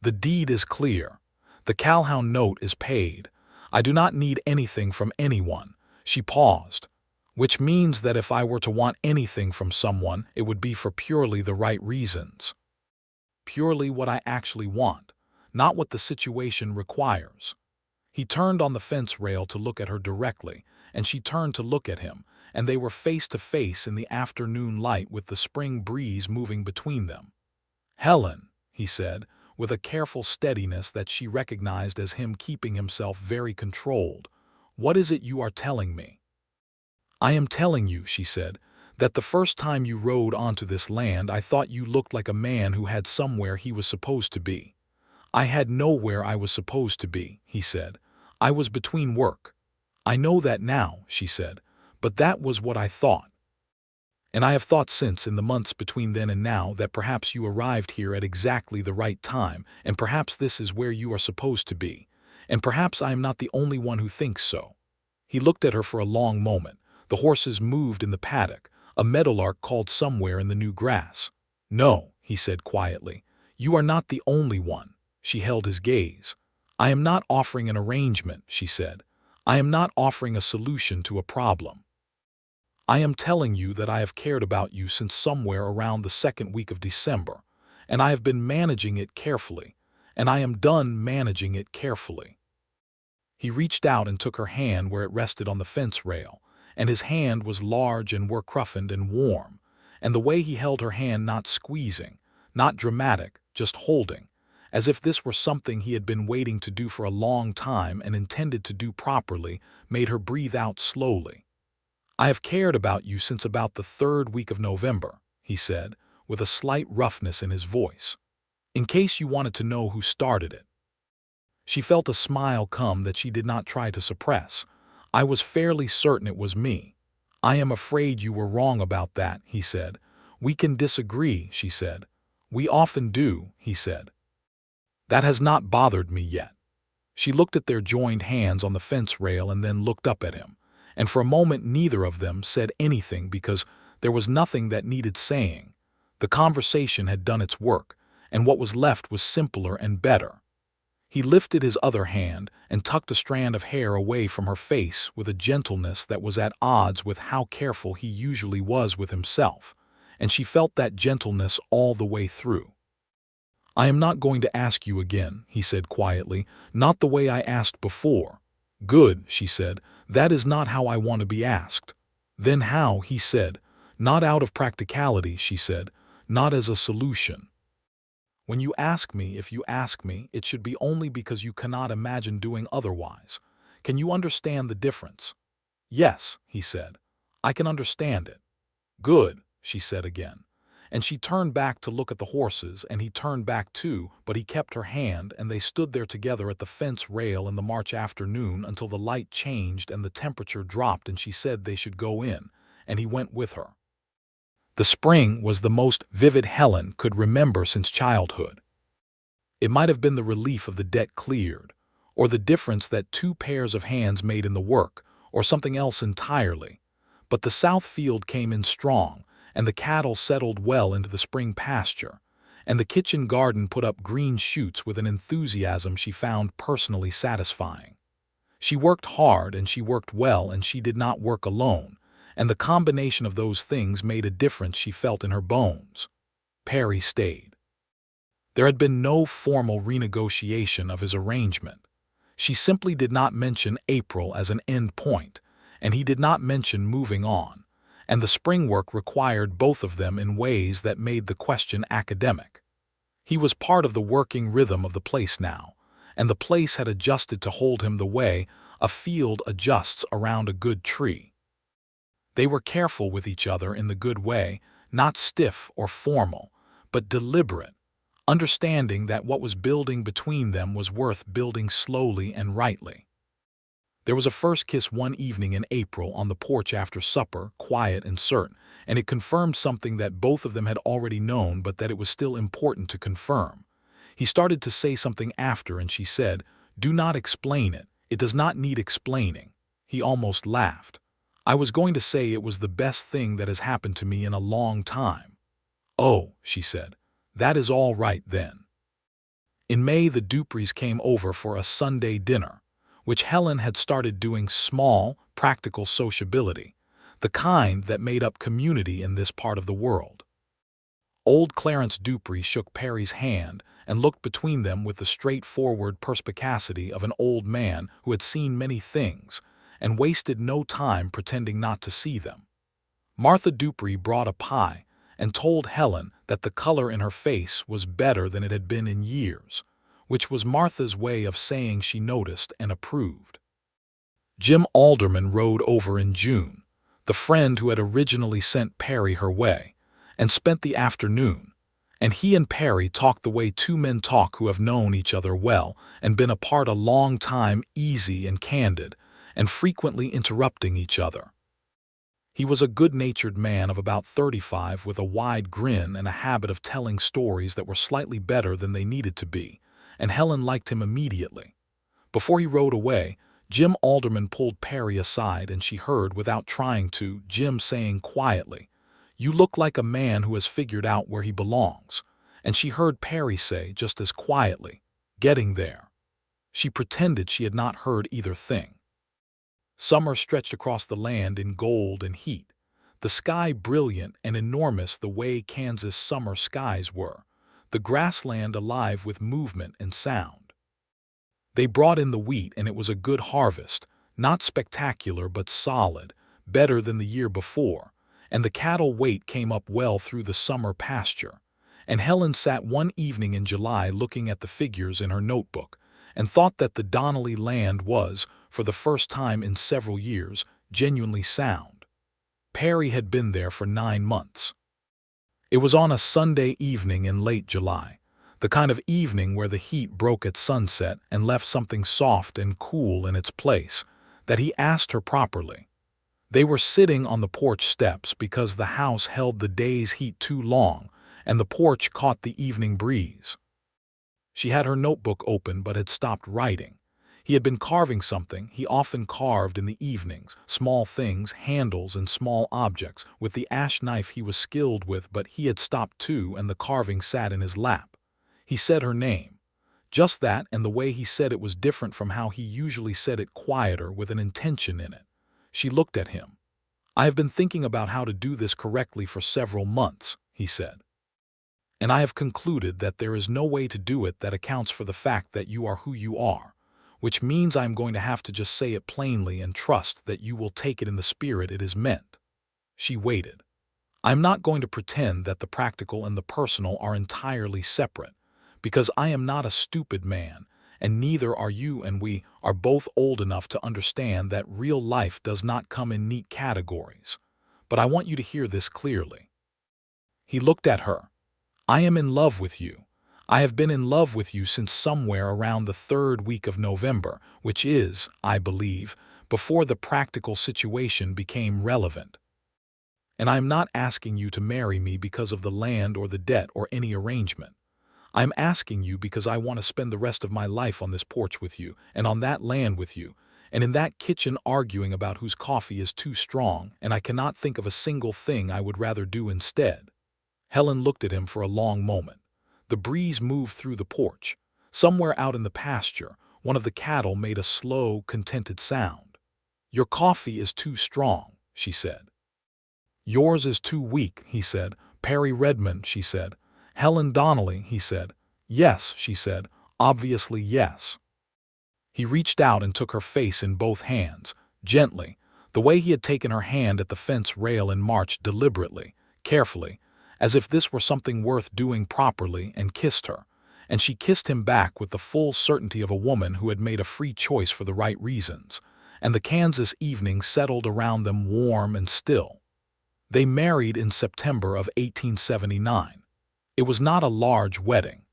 "The deed is clear. The cowhound note is paid. I do not need anything from anyone." She paused. "Which means that if I were to want anything from someone, it would be for purely the right reasons. Purely what I actually want, not what the situation requires." He turned on the fence rail to look at her directly, and she turned to look at him, and they were face to face in the afternoon light with the spring breeze moving between them. "Helen," he said, with a careful steadiness that she recognized as him keeping himself very controlled, "what is it you are telling me?" "I am telling you," she said, "that the first time you rode onto this land I thought you looked like a man who had somewhere he was supposed to be." "I had nowhere I was supposed to be," he said. "I was between work." "I know that now," she said, "but that was what I thought. And I have thought since, in the months between then and now, that perhaps you arrived here at exactly the right time, and perhaps this is where you are supposed to be, and perhaps I am not the only one who thinks so." He looked at her for a long moment. The horses moved in the paddock. A meadowlark called somewhere in the new grass. "No," he said quietly, "you are not the only one." She held his gaze. "I am not offering an arrangement," she said. "I am not offering a solution to a problem. I am telling you that I have cared about you since somewhere around the second week of December, and I have been managing it carefully, and I am done managing it carefully." He reached out and took her hand where it rested on the fence rail, and his hand was large and work-roughened and warm, and the way he held her hand, not squeezing, not dramatic, just holding, as if this were something he had been waiting to do for a long time and intended to do properly, made her breathe out slowly. "I have cared about you since about the third week of November," he said, with a slight roughness in his voice. "In case you wanted to know who started it." She felt a smile come that she did not try to suppress. "I was fairly certain it was me." "I am afraid you were wrong about that," he said. "We can disagree," she said. "We often do," he said. "That has not bothered me yet." She looked at their joined hands on the fence rail and then looked up at him, and for a moment neither of them said anything because there was nothing that needed saying. The conversation had done its work, and what was left was simpler and better. He lifted his other hand and tucked a strand of hair away from her face with a gentleness that was at odds with how careful he usually was with himself, and she felt that gentleness all the way through. "I am not going to ask you again," he said quietly, "not the way I asked before." "Good," she said, "that is not how I want to be asked." "Then how?" he said. "Not out of practicality," she said, "not as a solution. When you ask me, if you ask me, it should be only because you cannot imagine doing otherwise. Can you understand the difference?" "Yes," he said. "I can understand it." "Good," she said again. And she turned back to look at the horses, and he turned back too, but he kept her hand, and they stood there together at the fence rail in the March afternoon until the light changed and the temperature dropped and she said they should go in, and he went with her. The spring was the most vivid Helen could remember since childhood. It might have been the relief of the debt cleared, or the difference that two pairs of hands made in the work, or something else entirely. But the south field came in strong, and the cattle settled well into the spring pasture, and the kitchen garden put up green shoots with an enthusiasm she found personally satisfying. She worked hard and she worked well and she did not work alone, and the combination of those things made a difference she felt in her bones. Perry stayed. There had been no formal renegotiation of his arrangement. She simply did not mention April as an end point, and he did not mention moving on, and the spring work required both of them in ways that made the question academic. He was part of the working rhythm of the place now, and the place had adjusted to hold him the way a field adjusts around a good tree. They were careful with each other in the good way, not stiff or formal, but deliberate, understanding that what was building between them was worth building slowly and rightly. There was a first kiss one evening in April on the porch after supper, quiet and certain, and it confirmed something that both of them had already known but that it was still important to confirm. He started to say something after and she said, "Do not explain it. It does not need explaining." He almost laughed. "I was going to say it was the best thing that has happened to me in a long time." "Oh," she said, "that is all right then." In May, the Dupreys came over for a Sunday dinner, which Helen had started doing small, practical sociability, the kind that made up community in this part of the world. Old Clarence Duprey shook Perry's hand and looked between them with the straightforward perspicacity of an old man who had seen many things and wasted no time pretending not to see them. Martha Duprey brought a pie and told Helen that the color in her face was better than it had been in years, which was Martha's way of saying she noticed and approved. Jim Alderman rode over in June, the friend who had originally sent Perry her way, and spent the afternoon, and he and Perry talked the way two men talk who have known each other well and been apart a long time, easy and candid, and frequently interrupting each other. He was a good-natured man of about 35 with a wide grin and a habit of telling stories that were slightly better than they needed to be, and Helen liked him immediately. Before he rode away, Jim Alderman pulled Perry aside and she heard, without trying to, Jim saying quietly, "You look like a man who has figured out where he belongs." And she heard Perry say, just as quietly, "Getting there." She pretended she had not heard either thing. Summer stretched across the land in gold and heat. the sky brilliant and enormous the way Kansas summer skies were, the grassland alive with movement and sound. They brought in the wheat and it was a good harvest, not spectacular but solid, better than the year before, and the cattle weight came up well through the summer pasture. And Helen sat one evening in July looking at the figures in her notebook and thought that the Donnelly land was, for the first time in several years, genuinely sound. Perry had been there for 9 months. It was on a Sunday evening in late July, the kind of evening where the heat broke at sunset and left something soft and cool in its place, that he asked her properly. They were sitting on the porch steps because the house held the day's heat too long, and the porch caught the evening breeze. She had her notebook open but had stopped writing. He had been carving something he often carved in the evenings, small things, handles and small objects, with the ash knife he was skilled with, but he had stopped too and the carving sat in his lap. He said her name. Just that, and the way he said it was different from how he usually said it, quieter, with an intention in it. She looked at him. "I have been thinking about how to do this correctly for several months," he said. "And I have concluded that there is no way to do it that accounts for the fact that you are who you are, which means I am going to have to just say it plainly and trust that you will take it in the spirit it is meant." She waited. "I am not going to pretend that the practical and the personal are entirely separate, because I am not a stupid man, and neither are you, and we are both old enough to understand that real life does not come in neat categories. But I want you to hear this clearly." He looked at her. "I am in love with you. I have been in love with you since somewhere around the 3rd week of November, which is, I believe, before the practical situation became relevant. And I am not asking you to marry me because of the land or the debt or any arrangement. I am asking you because I want to spend the rest of my life on this porch with you, and on that land with you, and in that kitchen arguing about whose coffee is too strong, and I cannot think of a single thing I would rather do instead." Helen looked at him for a long moment. The breeze moved through the porch. Somewhere out in the pasture, one of the cattle made a slow, contented sound. "Your coffee is too strong," she said. "Yours is too weak," he said. "Perry Redmond," she said. "Helen Donnelly," he said. "Yes," she said. "Obviously yes." He reached out and took her face in both hands, gently, the way he had taken her hand at the fence rail and marched deliberately, carefully, as if this were something worth doing properly, and kissed her. And she kissed him back with the full certainty of a woman who had made a free choice for the right reasons, and the Kansas evening settled around them warm and still. They married in September of 1879. It was not a large wedding.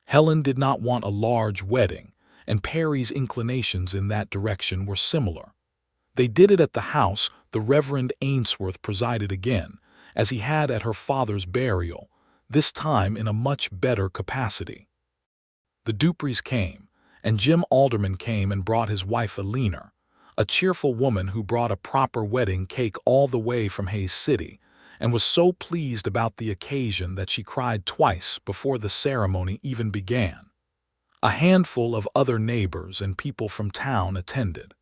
Helen did not want a large wedding, and Perry's inclinations in that direction were similar. They did it at the house. The Reverend Ainsworth presided again, as he had at her father's burial, this time in a much better capacity. The Dupreys came, and Jim Alderman came and brought his wife Eleanor, a cheerful woman who brought a proper wedding cake all the way from Hayes City, and was so pleased about the occasion that she cried twice before the ceremony even began. A handful of other neighbors and people from town attended.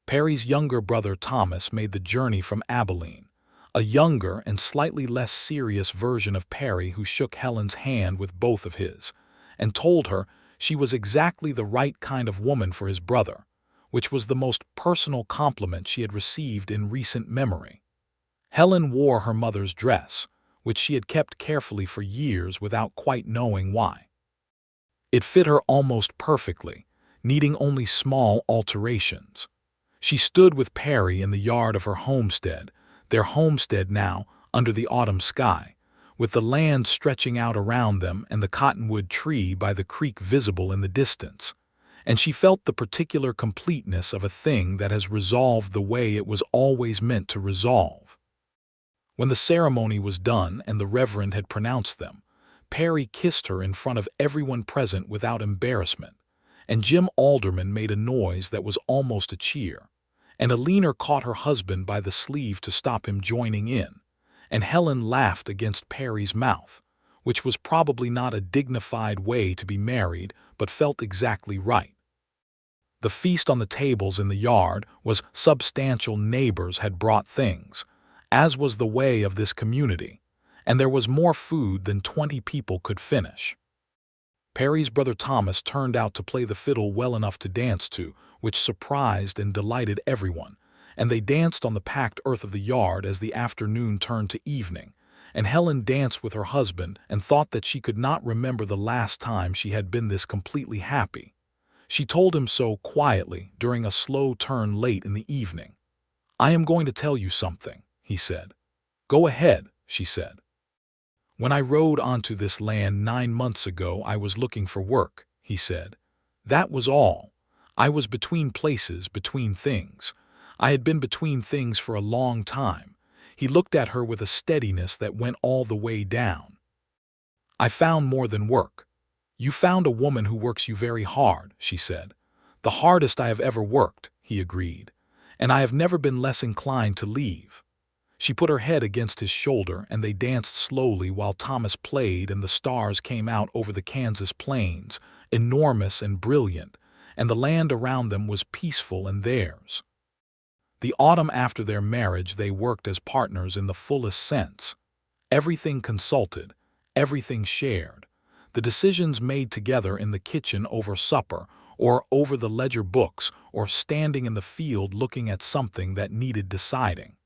Perry's younger brother Thomas made the journey from Abilene, a younger and slightly less serious version of Perry, who shook Helen's hand with both of his, and told her she was exactly the right kind of woman for his brother, which was the most personal compliment she had received in recent memory. Helen wore her mother's dress, which she had kept carefully for years without quite knowing why. It fit her almost perfectly, needing only small alterations. She stood with Perry in the yard of her homestead, their homestead now, under the autumn sky, with the land stretching out around them and the cottonwood tree by the creek visible in the distance, and she felt the particular completeness of a thing that has resolved the way it was always meant to resolve. When the ceremony was done and the Reverend had pronounced them, Perry kissed her in front of everyone present without embarrassment, and Jim Alderman made a noise that was almost a cheer, and Eleanor caught her husband by the sleeve to stop him joining in, and Helen laughed against Perry's mouth, which was probably not a dignified way to be married, but felt exactly right. The feast on the tables in the yard was substantial. Neighbors had brought things, as was the way of this community, and there was more food than 20 people could finish. Perry's brother Thomas turned out to play the fiddle well enough to dance to, which surprised and delighted everyone, and they danced on the packed earth of the yard as the afternoon turned to evening, and Helen danced with her husband and thought that she could not remember the last time she had been this completely happy. She told him so quietly during a slow turn late in the evening. "I am going to tell you something," he said. "Go ahead," she said. "When I rode onto this land 9 months ago, I was looking for work," he said. "That was all. I was between places, between things. I had been between things for a long time." He looked at her with a steadiness that went all the way down. "I found more than work." "You found a woman who works you very hard," she said. "The hardest I have ever worked," he agreed. "And I have never been less inclined to leave." She put her head against his shoulder, and they danced slowly while Thomas played and the stars came out over the Kansas plains, enormous and brilliant, and the land around them was peaceful and theirs. The autumn after their marriage they worked as partners in the fullest sense. Everything consulted, everything shared. The decisions made together in the kitchen over supper, or over the ledger books, or standing in the field looking at something that needed deciding.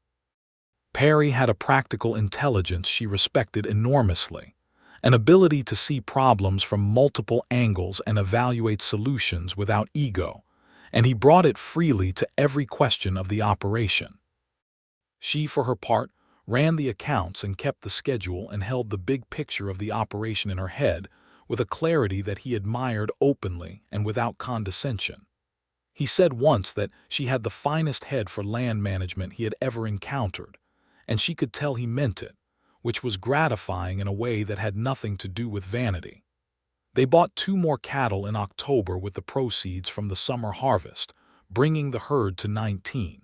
Perry had a practical intelligence she respected enormously, an ability to see problems from multiple angles and evaluate solutions without ego, and he brought it freely to every question of the operation. She, for her part, ran the accounts and kept the schedule and held the big picture of the operation in her head with a clarity that he admired openly and without condescension. He said once that she had the finest head for land management he had ever encountered, and she could tell he meant it, which was gratifying in a way that had nothing to do with vanity. They bought 2 more cattle in October with the proceeds from the summer harvest, bringing the herd to 19.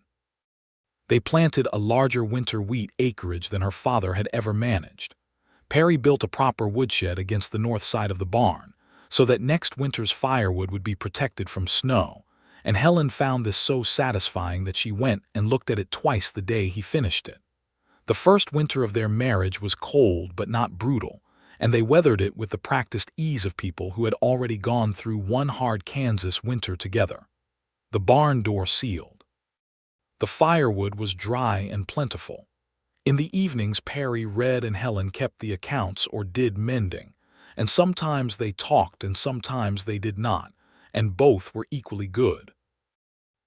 They planted a larger winter wheat acreage than her father had ever managed. Perry built a proper woodshed against the north side of the barn, so that next winter's firewood would be protected from snow, and Helen found this so satisfying that she went and looked at it twice the day he finished it. The first winter of their marriage was cold but not brutal, and they weathered it with the practiced ease of people who had already gone through one hard Kansas winter together. The barn door sealed. The firewood was dry and plentiful. In the evenings Perry read and Helen kept the accounts or did mending, and sometimes they talked and sometimes they did not, and both were equally good.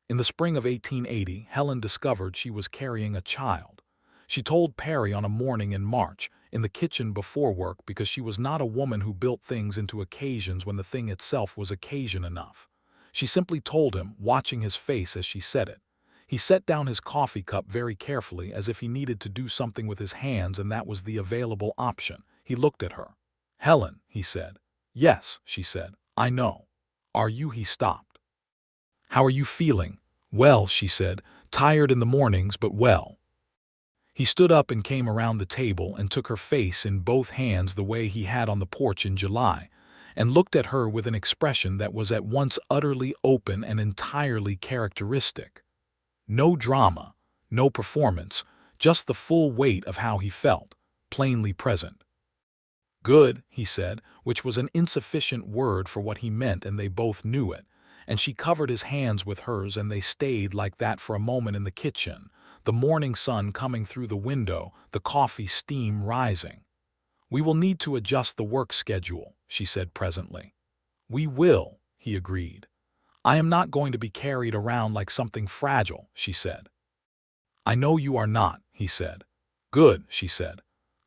In the spring of 1880, Helen discovered she was carrying a child. She told Perry on a morning in March, in the kitchen before work, because she was not a woman who built things into occasions when the thing itself was occasion enough. She simply told him, watching his face as she said it. He set down his coffee cup very carefully, as if he needed to do something with his hands and that was the available option. He looked at her. "Helen," he said. "Yes," she said, "I know." "Are you?" He stopped. "How are you feeling?" "Well," she said, "tired in the mornings, but well." He stood up and came around the table and took her face in both hands the way he had on the porch in July, and looked at her with an expression that was at once utterly open and entirely characteristic. No drama, no performance, just the full weight of how he felt, plainly present. "Good," he said, which was an insufficient word for what he meant, and they both knew it, and she covered his hands with hers and they stayed like that for a moment in the kitchen, the morning sun coming through the window, the coffee steam rising. "We will need to adjust the work schedule," she said presently. "We will," he agreed. "I am not going to be carried around like something fragile," she said. "I know you are not," he said. "Good," she said.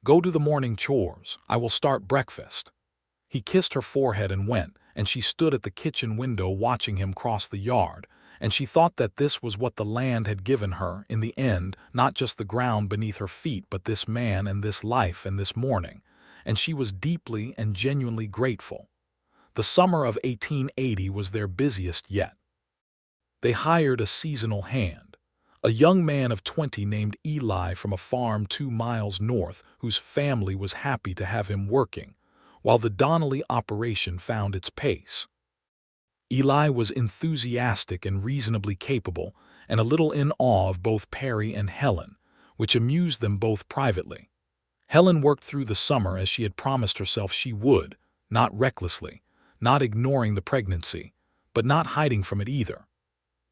"Go do the morning chores. I will start breakfast." He kissed her forehead and went, and she stood at the kitchen window watching him cross the yard, and she thought that this was what the land had given her in the end, not just the ground beneath her feet, but this man and this life and this morning, and she was deeply and genuinely grateful. The summer of 1880 was their busiest yet. They hired a seasonal hand, a young man of 20 named Eli from a farm 2 miles north, whose family was happy to have him working, while the Donnelly operation found its pace. Eli was enthusiastic and reasonably capable, and a little in awe of both Perry and Helen, which amused them both privately. Helen worked through the summer as she had promised herself she would, not recklessly, not ignoring the pregnancy, but not hiding from it either.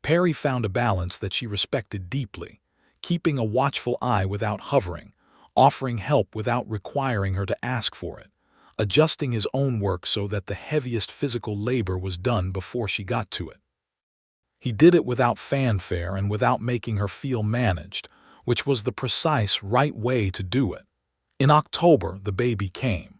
Perry found a balance that she respected deeply, keeping a watchful eye without hovering, offering help without requiring her to ask for it, adjusting his own work so that the heaviest physical labor was done before she got to it. He did it without fanfare and without making her feel managed, which was the precise right way to do it. In October, the baby came.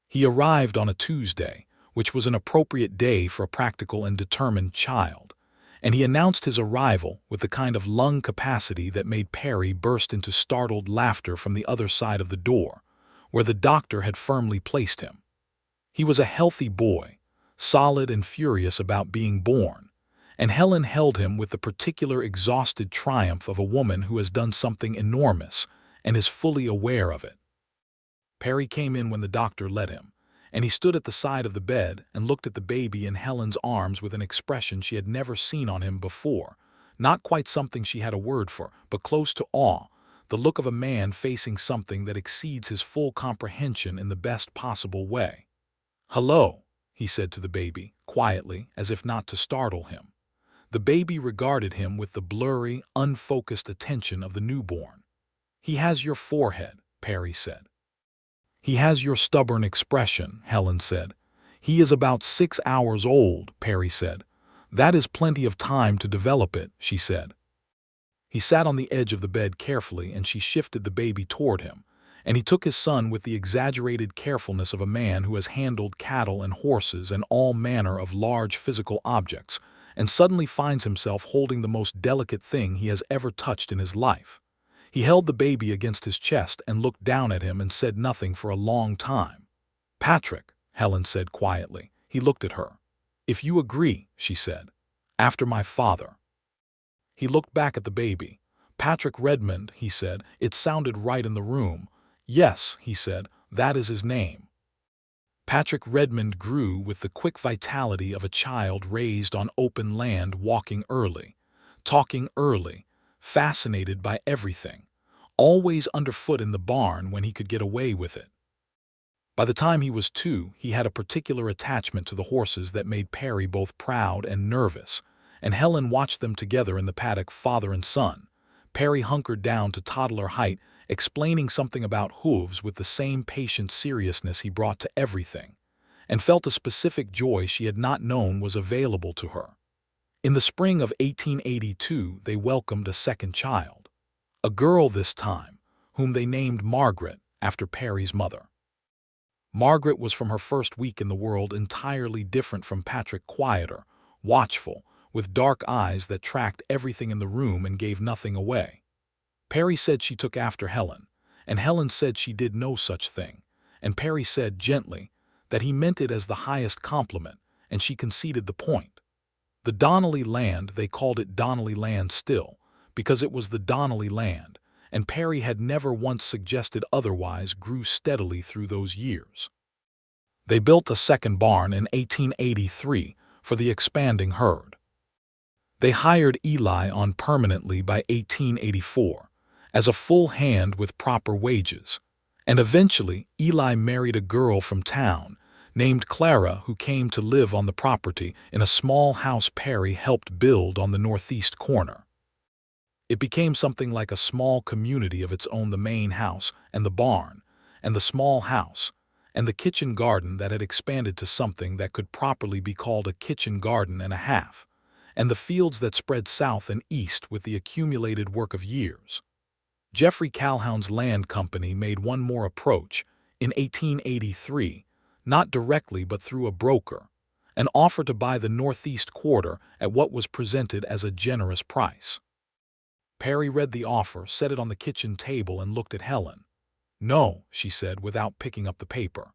He arrived on a Tuesday, which was an appropriate day for a practical and determined child, and he announced his arrival with the kind of lung capacity that made Perry burst into startled laughter from the other side of the door, where the doctor had firmly placed him. He was a healthy boy, solid and furious about being born, and Helen held him with the particular exhausted triumph of a woman who has done something enormous and is fully aware of it. Perry came in when the doctor let him, and he stood at the side of the bed and looked at the baby in Helen's arms with an expression she had never seen on him before, not quite something she had a word for, but close to awe, the look of a man facing something that exceeds his full comprehension in the best possible way. "Hello," he said to the baby, quietly, as if not to startle him. The baby regarded him with the blurry, unfocused attention of the newborn. "He has your forehead," Perry said. "He has your stubborn expression," Helen said. "He is about 6 hours old," Perry said. "That is plenty of time to develop it," she said. He sat on the edge of the bed carefully, and she shifted the baby toward him, and he took his son with the exaggerated carefulness of a man who has handled cattle and horses and all manner of large physical objects, and suddenly finds himself holding the most delicate thing he has ever touched in his life. He held the baby against his chest and looked down at him and said nothing for a long time. "Patrick," Helen said quietly. He looked at her. "If you agree," she said. "After my father." He looked back at the baby. "Patrick Redmond," he said. It sounded right in the room. "Yes," he said, "that is his name." Patrick Redmond grew with the quick vitality of a child raised on open land, walking early, talking early, fascinated by everything, always underfoot in the barn when he could get away with it. By the time he was 2, he had a particular attachment to the horses that made Perry both proud and nervous, and Helen watched them together in the paddock, father and son. Perry hunkered down to toddler height, explaining something about hooves with the same patient seriousness he brought to everything, and felt a specific joy she had not known was available to her. In the spring of 1882, they welcomed a second child, a girl this time, whom they named Margaret, after Perry's mother. Margaret was from her first week in the world entirely different from Patrick, quieter, watchful, with dark eyes that tracked everything in the room and gave nothing away. Perry said she took after Helen, and Helen said she did no such thing, and Perry said gently that he meant it as the highest compliment, and she conceded the point. The Donnelly land, they called it Donnelly land still, because it was the Donnelly land, and Perry had never once suggested otherwise, grew steadily through those years. They built a second barn in 1883 for the expanding herd. They hired Eli on permanently by 1884, as a full hand with proper wages, and eventually Eli married a girl from town named Clara, who came to live on the property in a small house Perry helped build on the northeast corner. It became something like a small community of its own, the main house and the barn and the small house and the kitchen garden that had expanded to something that could properly be called a kitchen garden and a half, and the fields that spread south and east with the accumulated work of years. Jeffrey Calhoun's land company made one more approach in 1883, not directly but through a broker, an offer to buy the northeast quarter at what was presented as a generous price. Perry read the offer, set it on the kitchen table, and looked at Helen. "No," she said without picking up the paper.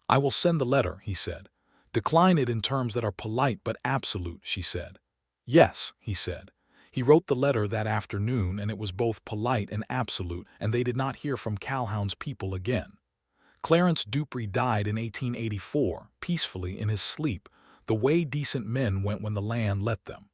"I will send the letter," he said. "Decline it in terms that are polite but absolute," she said. "Yes," he said. He wrote the letter that afternoon, and it was both polite and absolute, and they did not hear from Calhoun's people again. Clarence Dupree died in 1884, peacefully in his sleep, the way decent men went when the land let them.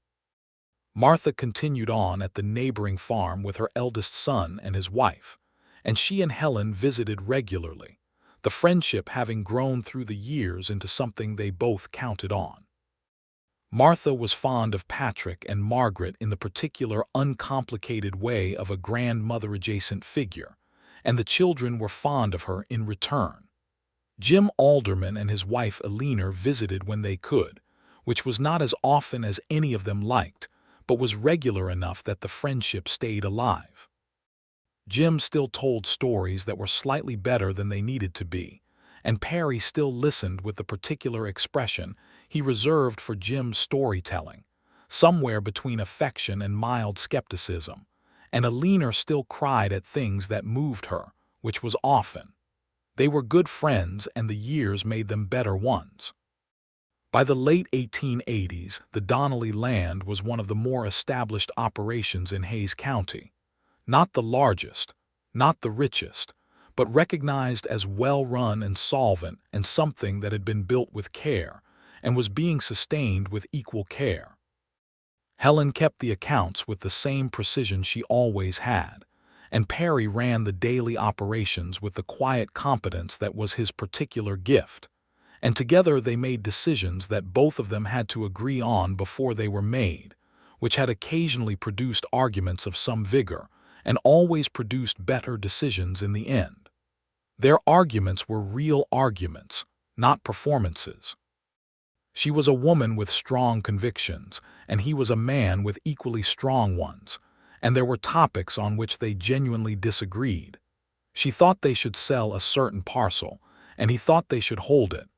Martha continued on at the neighboring farm with her eldest son and his wife, and she and Helen visited regularly, the friendship having grown through the years into something they both counted on. Martha was fond of Patrick and Margaret in the particular uncomplicated way of a grandmother-adjacent figure, and the children were fond of her in return. Jim Alderman and his wife Eleanor visited when they could, which was not as often as any of them liked, but was regular enough that the friendship stayed alive. Jim still told stories that were slightly better than they needed to be, and Perry still listened with the particular expression he reserved for Jim's storytelling, somewhere between affection and mild skepticism, and Eleanor still cried at things that moved her, which was often. They were good friends, and the years made them better ones. By the late 1880s, the Donnelly land was one of the more established operations in Hayes County. Not the largest, not the richest, but recognized as well-run and solvent, and something that had been built with care and was being sustained with equal care. Helen kept the accounts with the same precision she always had, and Perry ran the daily operations with the quiet competence that was his particular gift, and together they made decisions that both of them had to agree on before they were made, which had occasionally produced arguments of some vigor, and always produced better decisions in the end. Their arguments were real arguments, not performances. She was a woman with strong convictions, and he was a man with equally strong ones, and there were topics on which they genuinely disagreed. She thought they should sell a certain parcel, and he thought they should hold it,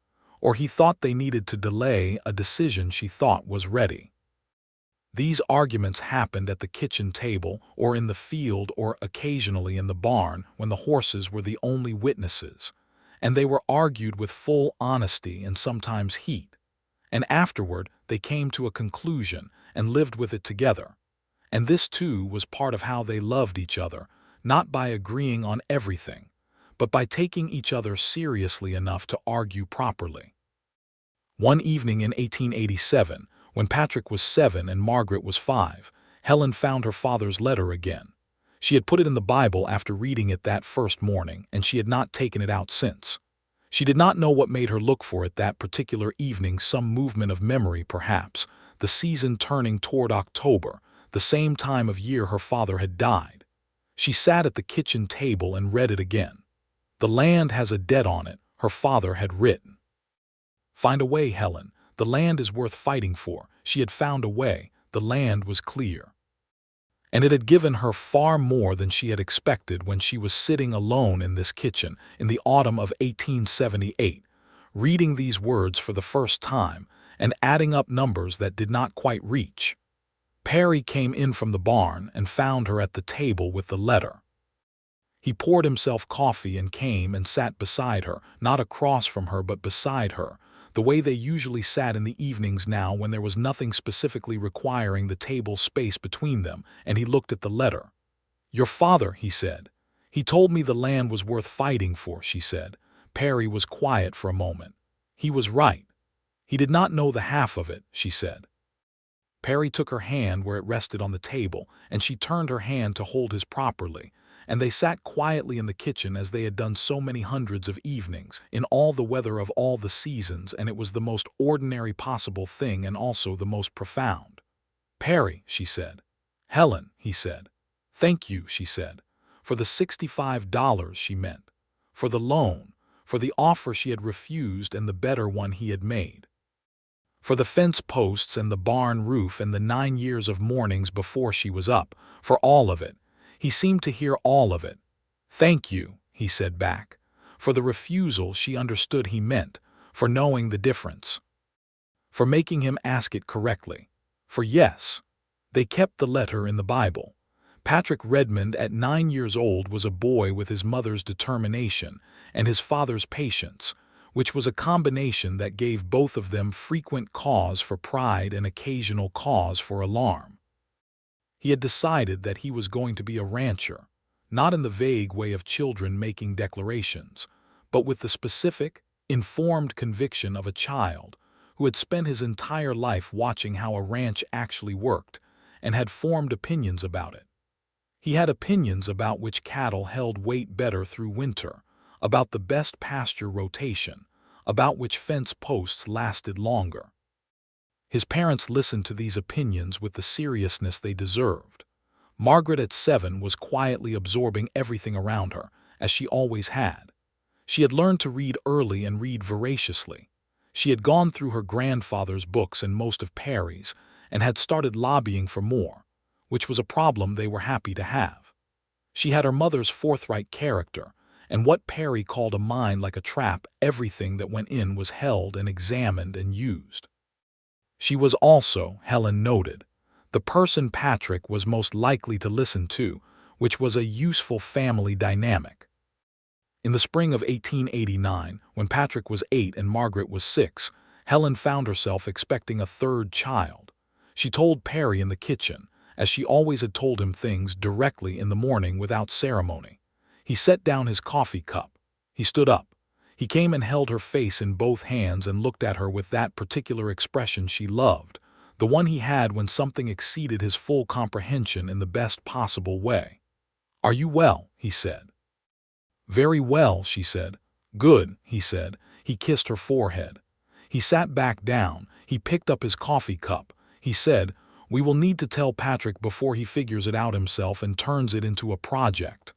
or he thought they needed to delay a decision she thought was ready. These arguments happened at the kitchen table or in the field or occasionally in the barn when the horses were the only witnesses, and they were argued with full honesty and sometimes heat, and afterward they came to a conclusion and lived with it together. And this too was part of how they loved each other, not by agreeing on everything, but by taking each other seriously enough to argue properly. One evening in 1887, when Patrick was 7 and Margaret was 5, Helen found her father's letter again. She had put it in the Bible after reading it that first morning, and she had not taken it out since. She did not know what made her look for it that particular evening, some movement of memory perhaps, the season turning toward October, the same time of year her father had died. She sat at the kitchen table and read it again. "The land has a debt on it," her father had written. "Find a way, Helen. The land is worth fighting for." She had found a way. The land was clear. And it had given her far more than she had expected when she was sitting alone in this kitchen in the autumn of 1878, reading these words for the first time and adding up numbers that did not quite reach. Perry came in from the barn and found her at the table with the letter. He poured himself coffee and came and sat beside her, not across from her but beside her, the way they usually sat in the evenings now when there was nothing specifically requiring the table space between them, and he looked at the letter. "Your father," he said. "He told me the land was worth fighting for," she said. Perry was quiet for a moment. "He was right. He did not know the half of it," she said. Perry took her hand where it rested on the table, and she turned her hand to hold his properly, and they sat quietly in the kitchen as they had done so many hundreds of evenings, in all the weather of all the seasons, and it was the most ordinary possible thing and also the most profound. "Perry," she said. "Helen," he said. "Thank you," she said. For the $65 she meant. For the loan, for the offer she had refused and the better one he had made. For the fence posts and the barn roof and the 9 years of mornings before she was up, for all of it. He seemed to hear all of it. "Thank you," he said back. For the refusal she understood he meant, for knowing the difference. For making him ask it correctly. For yes, they kept the letter in the Bible. Patrick Redmond at 9 years old was a boy with his mother's determination and his father's patience, which was a combination that gave both of them frequent cause for pride and occasional cause for alarm. He had decided that he was going to be a rancher, not in the vague way of children making declarations, but with the specific, informed conviction of a child who had spent his entire life watching how a ranch actually worked and had formed opinions about it. He had opinions about which cattle held weight better through winter, about the best pasture rotation, about which fence posts lasted longer. His parents listened to these opinions with the seriousness they deserved. Margaret at 7 was quietly absorbing everything around her, as she always had. She had learned to read early and read voraciously. She had gone through her grandfather's books and most of Perry's, and had started lobbying for more, which was a problem they were happy to have. She had her mother's forthright character, and what Perry called a mind like a trap. Everything that went in was held and examined and used. She was also, Helen noted, the person Patrick was most likely to listen to, which was a useful family dynamic. In the spring of 1889, when Patrick was 8 and Margaret was 6, Helen found herself expecting a third child. She told Perry in the kitchen, as she always had told him things directly in the morning without ceremony. He set down his coffee cup. He stood up. He came and held her face in both hands and looked at her with that particular expression she loved, the one he had when something exceeded his full comprehension in the best possible way. "Are you well?" he said. "Very well," she said. "Good," he said. He kissed her forehead. He sat back down. He picked up his coffee cup. He said, "We will need to tell Patrick before he figures it out himself and turns it into a project."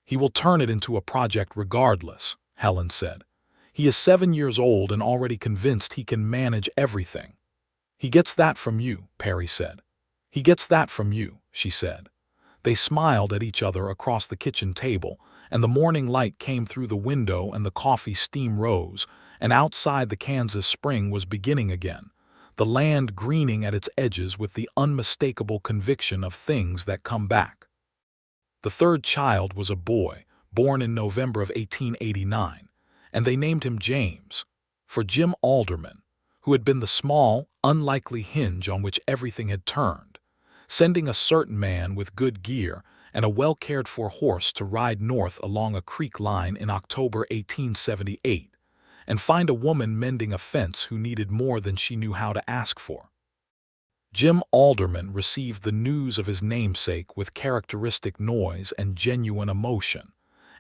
"He will turn it into a project regardless," Helen said. "He is 7 years old and already convinced he can manage everything." "He gets that from you," Perry said. "He gets that from you," she said. They smiled at each other across the kitchen table, and the morning light came through the window and the coffee steam rose, and outside the Kansas spring was beginning again, the land greening at its edges with the unmistakable conviction of things that come back. The third child was a boy, born in November of 1889, and they named him James, for Jim Alderman, who had been the small, unlikely hinge on which everything had turned, sending a certain man with good gear and a well-cared-for horse to ride north along a creek line in October 1878 and find a woman mending a fence who needed more than she knew how to ask for. Jim Alderman received the news of his namesake with characteristic noise and genuine emotion,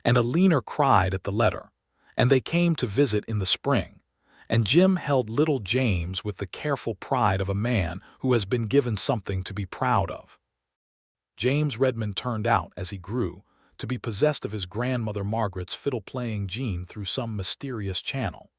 and a leaner cried at the letter, and they came to visit in the spring, and Jim held little James with the careful pride of a man who has been given something to be proud of. James Redmond turned out, as he grew, to be possessed of his grandmother Margaret's fiddle-playing gene through some mysterious channel.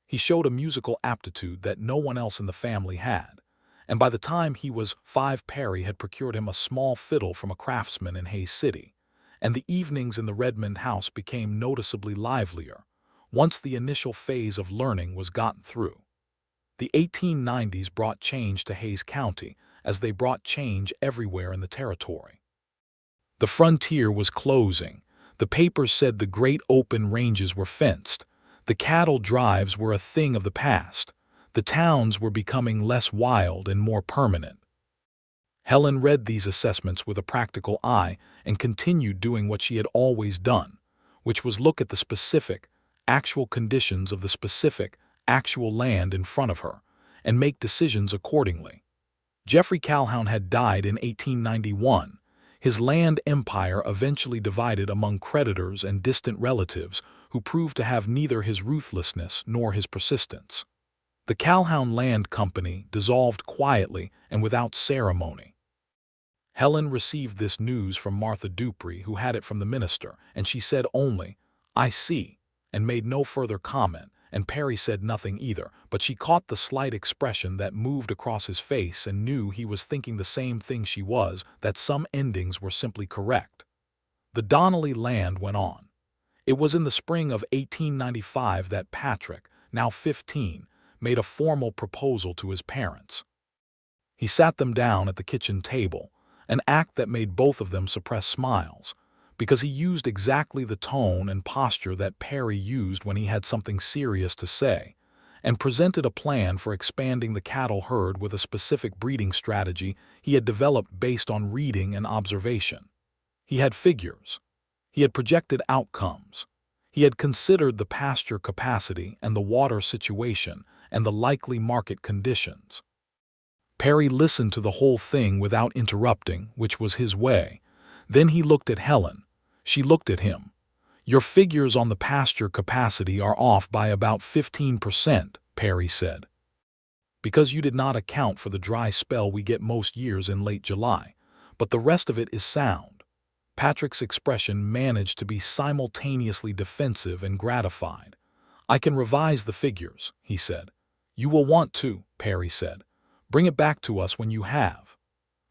He showed a musical aptitude that no one else in the family had, and by the time he was 5 Perry had procured him a small fiddle from a craftsman in Hays City, and the evenings in the Redmond house became noticeably livelier, once the initial phase of learning was gotten through. The 1890s brought change to Hays County, as they brought change everywhere in the territory. The frontier was closing. The papers said the great open ranges were fenced. The cattle drives were a thing of the past. The towns were becoming less wild and more permanent. Helen read these assessments with a practical eye and continued doing what she had always done, which was look at the specific, actual conditions of the specific, actual land in front of her, and make decisions accordingly. Jeffrey Calhoun had died in 1891. His land empire eventually divided among creditors and distant relatives who proved to have neither his ruthlessness nor his persistence. The Calhoun Land Company dissolved quietly and without ceremony. Helen received this news from Martha Dupree, who had it from the minister, and she said only, "I see," and made no further comment, and Perry said nothing either, but she caught the slight expression that moved across his face and knew he was thinking the same thing she was, that some endings were simply correct. The Donnelly land went on. It was in the spring of 1895 that Patrick, now 15, made a formal proposal to his parents. He sat them down at the kitchen table, an act that made both of them suppress smiles, because he used exactly the tone and posture that Perry used when he had something serious to say, and presented a plan for expanding the cattle herd with a specific breeding strategy he had developed based on reading and observation. He had figures. He had projected outcomes. He had considered the pasture capacity and the water situation and the likely market conditions. Perry listened to the whole thing without interrupting, which was his way. Then he looked at Helen. She looked at him. "Your figures on the pasture capacity are off by about 15%, Perry said. "Because you did not account for the dry spell we get most years in late July. But the rest of it is sound." Patrick's expression managed to be simultaneously defensive and gratified. "I can revise the figures," he said. "You will want to," Perry said. "Bring it back to us when you have."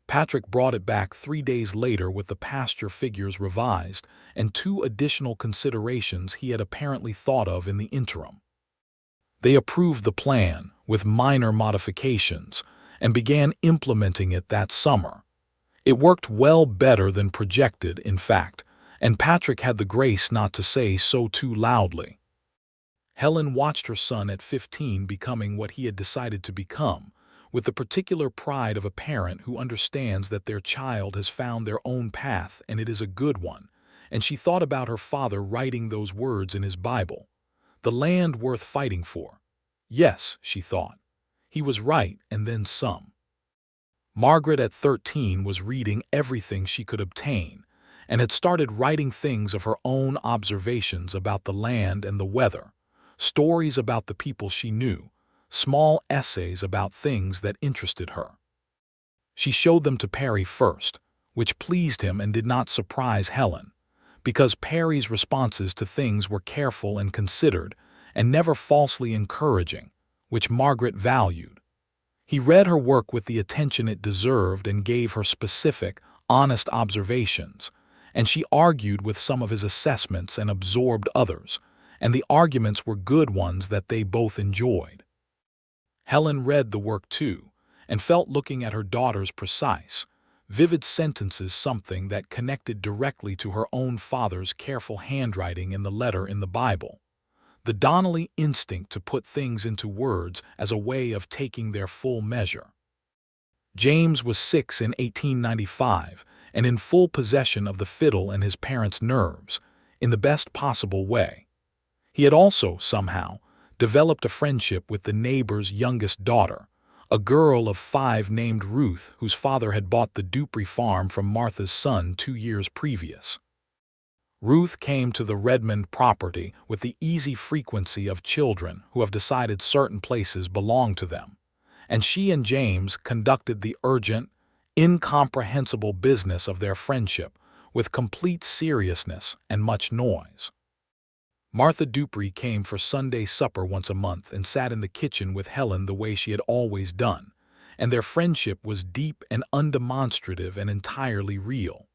Patrick brought it back 3 days later with the pasture figures revised and 2 additional considerations he had apparently thought of in the interim. They approved the plan, with minor modifications, and began implementing it that summer. It worked well better than projected, in fact, and Patrick had the grace not to say so too loudly. Helen watched her son at 15 becoming what he had decided to become, with the particular pride of a parent who understands that their child has found their own path and it is a good one, and she thought about her father writing those words in his Bible. The land worth fighting for. Yes, she thought. He was right, and then some. Margaret at 13 was reading everything she could obtain, and had started writing things of her own observations about the land and the weather, stories about the people she knew, small essays about things that interested her. She showed them to Perry first, which pleased him and did not surprise Helen, because Perry's responses to things were careful and considered, and never falsely encouraging, which Margaret valued. He read her work with the attention it deserved and gave her specific, honest observations, and she argued with some of his assessments and absorbed others, and the arguments were good ones that they both enjoyed. Helen read the work too, and felt looking at her daughter's precise, vivid sentences something that connected directly to her own father's careful handwriting in the letter in the Bible. The Donnelly instinct to put things into words as a way of taking their full measure. James was 6 in 1895 and in full possession of the fiddle and his parents' nerves, in the best possible way. He had also, somehow, developed a friendship with the neighbor's youngest daughter, a girl of 5 named Ruth, whose father had bought the Dupree farm from Martha's son 2 years previous. Ruth came to the Redmond property with the easy frequency of children who have decided certain places belong to them, and she and James conducted the urgent, incomprehensible business of their friendship with complete seriousness and much noise. Martha Dupree came for Sunday supper once a month and sat in the kitchen with Helen the way she had always done, and their friendship was deep and undemonstrative and entirely real.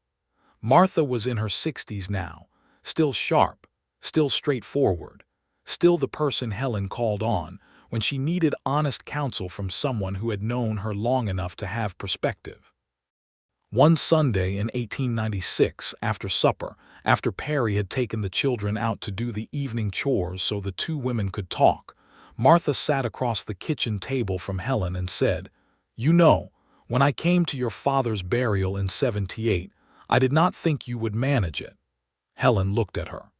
Martha was in her 60s now, still sharp, still straightforward, still the person Helen called on when she needed honest counsel from someone who had known her long enough to have perspective. One Sunday in 1896, after supper, after Perry had taken the children out to do the evening chores so the 2 women could talk, Martha sat across the kitchen table from Helen and said, "You know, when I came to your father's burial in '78, I did not think you would manage it." Helen looked at her.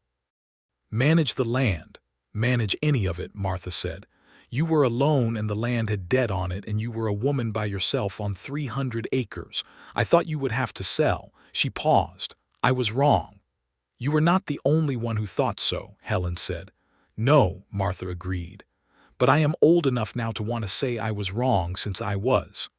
"Manage the land, manage any of it," Martha said. "You were alone and the land had debt on it, and you were a woman by yourself on 300 acres. I thought you would have to sell." She paused. "I was wrong." "You were not the only one who thought so," Helen said. "No," Martha agreed. "But I am old enough now to want to say I was wrong since I was."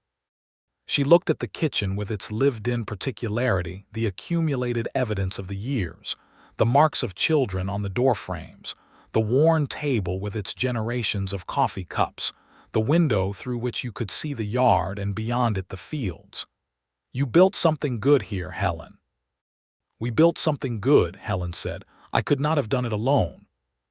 She looked at the kitchen with its lived-in particularity, the accumulated evidence of the years, the marks of children on the doorframes, the worn table with its generations of coffee cups, the window through which you could see the yard and beyond it the fields. "You built something good here, Helen." "We built something good," Helen said. "I could not have done it alone."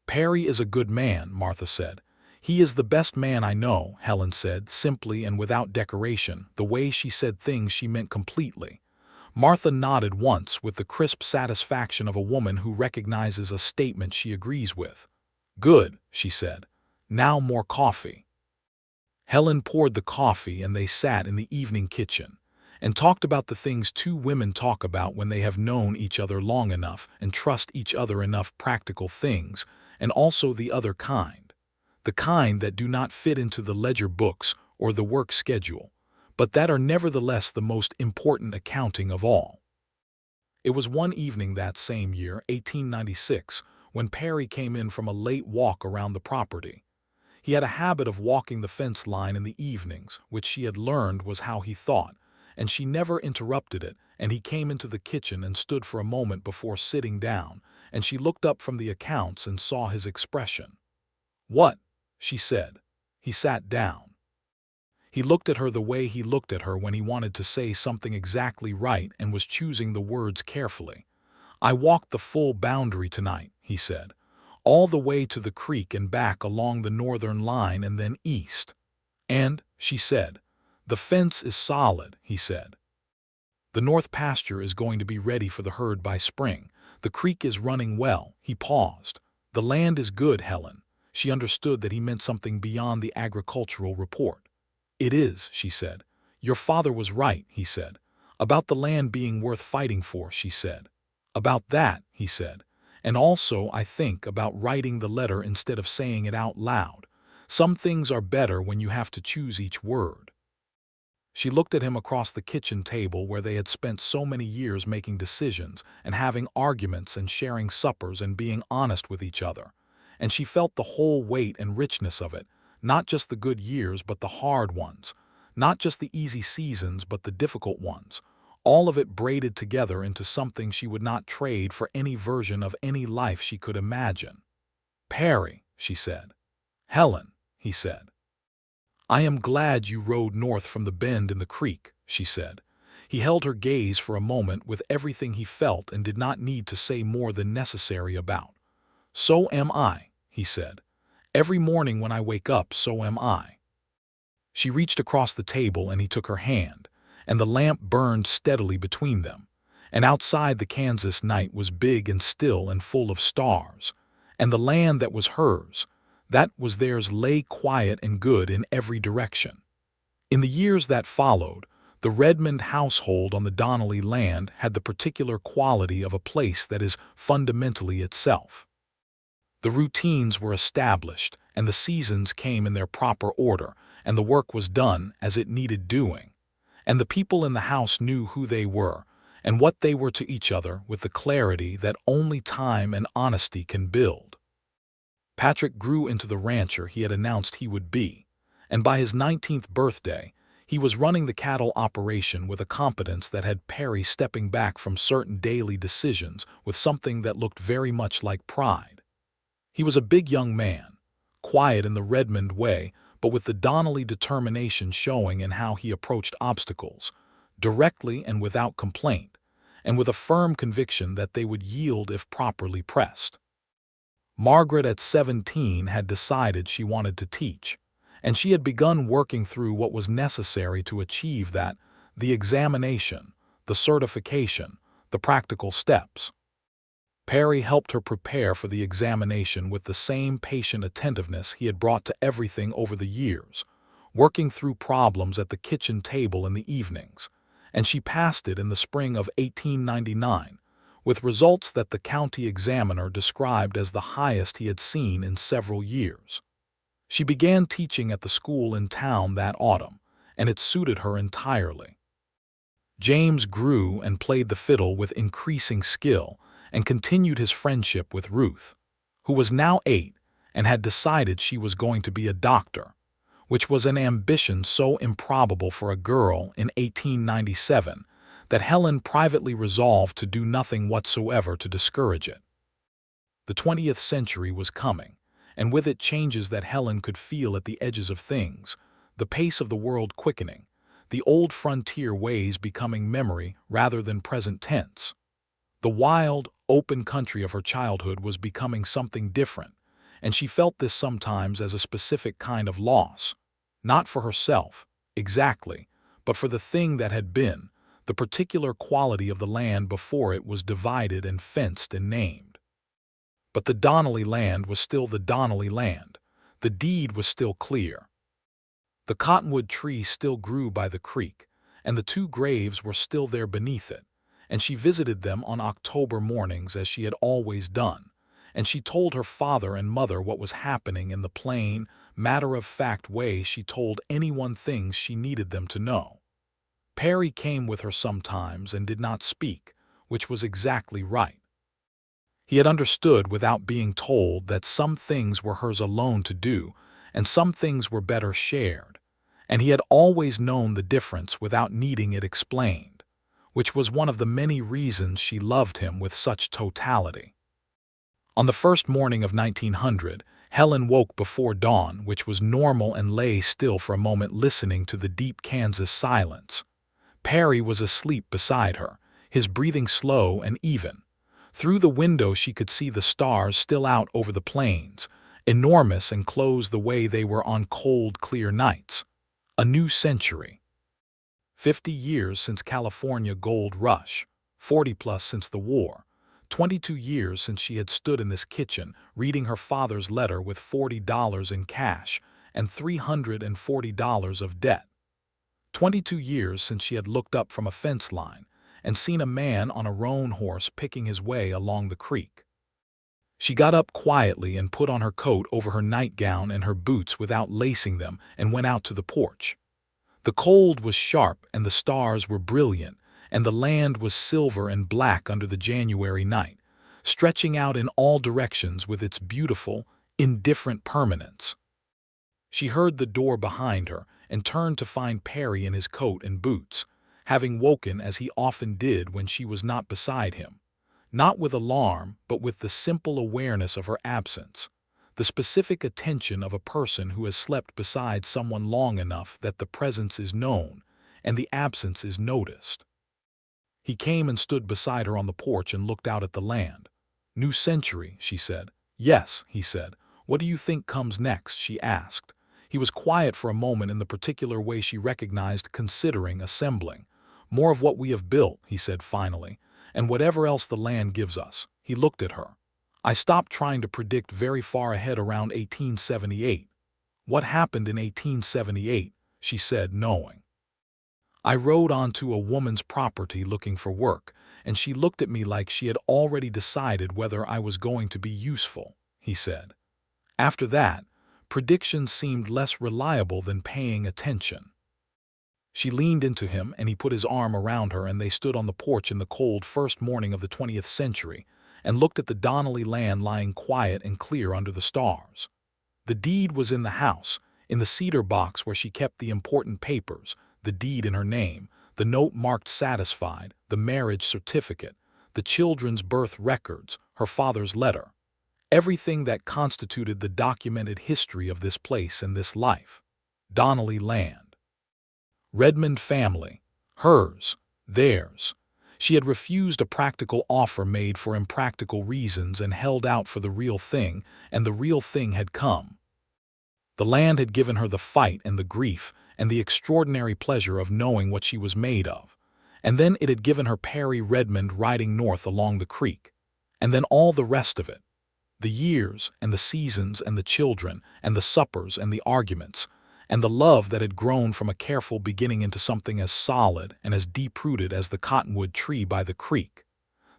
"Perry is a good man," Martha said. "He is the best man I know," Helen said, simply and without decoration. The way she said things she meant completely. Martha nodded once with the crisp satisfaction of a woman who recognizes a statement she agrees with. "Good," she said. "Now more coffee." Helen poured the coffee and they sat in the evening kitchen and talked about the things 2 women talk about when they have known each other long enough and trust each other enough, practical things, and also the other kind. The kind that do not fit into the ledger books or the work schedule, but that are nevertheless the most important accounting of all. It was one evening that same year, 1896, when Perry came in from a late walk around the property. He had a habit of walking the fence line in the evenings, which she had learned was how he thought, and she never interrupted it, and he came into the kitchen and stood for a moment before sitting down, and she looked up from the accounts and saw his expression. "What?" she said. He sat down. He looked at her the way he looked at her when he wanted to say something exactly right and was choosing the words carefully. "I walked the full boundary tonight," he said, "all the way to the creek and back along the northern line and then east." "And," she said, "the fence is solid," he said. "The north pasture is going to be ready for the herd by spring. The creek is running well." He paused. "The land is good, Helen." She understood that he meant something beyond the agricultural report. "It is," she said. "Your father was right," he said. "About the land being worth fighting for," she said. "About that," he said. "And also, I think, about writing the letter instead of saying it out loud. Some things are better when you have to choose each word." She looked at him across the kitchen table where they had spent so many years making decisions and having arguments and sharing suppers and being honest with each other. And she felt the whole weight and richness of it, not just the good years but the hard ones, not just the easy seasons but the difficult ones, all of it braided together into something she would not trade for any version of any life she could imagine. "Perry," she said. "Helen," he said. "I am glad you rode north from the bend in the creek," she said. He held her gaze for a moment with everything he felt and did not need to say more than necessary about. "So am I," he said. "Every morning when I wake up, so am I." She reached across the table and he took her hand, and the lamp burned steadily between them. And outside the Kansas night was big and still and full of stars. And the land that was hers, that was theirs, lay quiet and good in every direction. In the years that followed, the Redmond household on the Donnelly land had the particular quality of a place that is fundamentally itself. The routines were established, and the seasons came in their proper order, and the work was done as it needed doing. And the people in the house knew who they were, and what they were to each other with the clarity that only time and honesty can build. Patrick grew into the rancher he had announced he would be, and by his 19th birthday, he was running the cattle operation with a competence that had Perry stepping back from certain daily decisions with something that looked very much like pride. He was a big young man, quiet in the Redmond way, but with the Donnelly determination showing in how he approached obstacles, directly and without complaint, and with a firm conviction that they would yield if properly pressed. Margaret at 17 had decided she wanted to teach, and she had begun working through what was necessary to achieve that: the examination, the certification, the practical steps. Perry helped her prepare for the examination with the same patient attentiveness he had brought to everything over the years, working through problems at the kitchen table in the evenings, and she passed it in the spring of 1899, with results that the county examiner described as the highest he had seen in several years. She began teaching at the school in town that autumn, and it suited her entirely. James grew and played the fiddle with increasing skill and continued his friendship with Ruth, who was now 8 and had decided she was going to be a doctor, which was an ambition so improbable for a girl in 1897 that Helen privately resolved to do nothing whatsoever to discourage it. The 20th century was coming, and with it changes that Helen could feel at the edges of things, the pace of the world quickening, the old frontier ways becoming memory rather than present tense. The wild, open country of her childhood was becoming something different, and she felt this sometimes as a specific kind of loss, not for herself, exactly, but for the thing that had been, the particular quality of the land before it was divided and fenced and named. But the Donnelly land was still the Donnelly land. The deed was still clear. The cottonwood tree still grew by the creek, and the 2 graves were still there beneath it, and she visited them on October mornings as she had always done, and she told her father and mother what was happening in the plain, matter-of-fact way she told anyone things she needed them to know. Perry came with her sometimes and did not speak, which was exactly right. He had understood without being told that some things were hers alone to do, and some things were better shared, and he had always known the difference without needing it explained, which was one of the many reasons she loved him with such totality. On the first morning of 1900, Helen woke before dawn, which was normal, and lay still for a moment listening to the deep Kansas silence. Perry was asleep beside her, his breathing slow and even. Through the window she could see the stars still out over the plains, enormous and close the way they were on cold, clear nights. A new century. 50 years since California gold rush, 40+ since the war, 22 years since she had stood in this kitchen reading her father's letter with $40 in cash and $340 of debt. 22 years since she had looked up from a fence line and seen a man on a roan horse picking his way along the creek. She got up quietly and put on her coat over her nightgown and her boots without lacing them and went out to the porch. The cold was sharp and the stars were brilliant, and the land was silver and black under the January night, stretching out in all directions with its beautiful, indifferent permanence. She heard the door behind her and turned to find Perry in his coat and boots, having woken as he often did when she was not beside him, not with alarm but with the simple awareness of her absence, the specific attention of a person who has slept beside someone long enough that the presence is known and the absence is noticed. He came and stood beside her on the porch and looked out at the land. "New century," she said. "Yes," he said. "What do you think comes next?" she asked. He was quiet for a moment in the particular way she recognized, considering, assembling. "More of what we have built," he said finally, "and whatever else the land gives us." He looked at her. "I stopped trying to predict very far ahead around 1878. "What happened in 1878? She said, knowing. "I rode onto a woman's property looking for work, and she looked at me like she had already decided whether I was going to be useful," he said. After that, predictions seemed less reliable than paying attention. She leaned into him and he put his arm around her, and they stood on the porch in the cold first morning of the 20th century and looked at the Donnelly land lying quiet and clear under the stars. The deed was in the house, in the cedar box where she kept the important papers, the deed in her name, the note marked satisfied, the marriage certificate, the children's birth records, her father's letter. Everything that constituted the documented history of this place and this life. Donnelly land. Redmond family. Hers. Theirs. She had refused a practical offer made for impractical reasons and held out for the real thing, and the real thing had come. The land had given her the fight and the grief and the extraordinary pleasure of knowing what she was made of. And then it had given her Perry Redmond riding north along the creek. And then all the rest of it. The years and the seasons and the children and the suppers and the arguments and the love that had grown from a careful beginning into something as solid and as deep-rooted as the cottonwood tree by the creek.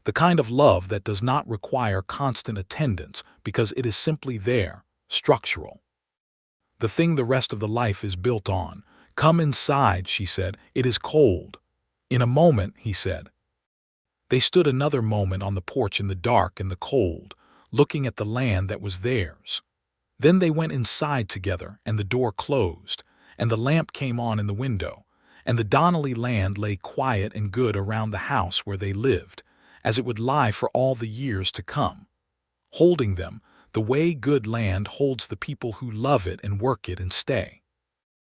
The kind of love that does not require constant attendance because it is simply there, structural. The thing the rest of the life is built on. "Come inside," she said. "It is cold." "In a moment," he said. They stood another moment on the porch in the dark and the cold, looking at the land that was theirs. Then they went inside together, and the door closed, and the lamp came on in the window, and the Donnelly land lay quiet and good around the house where they lived, as it would lie for all the years to come, holding them the way good land holds the people who love it and work it and stay.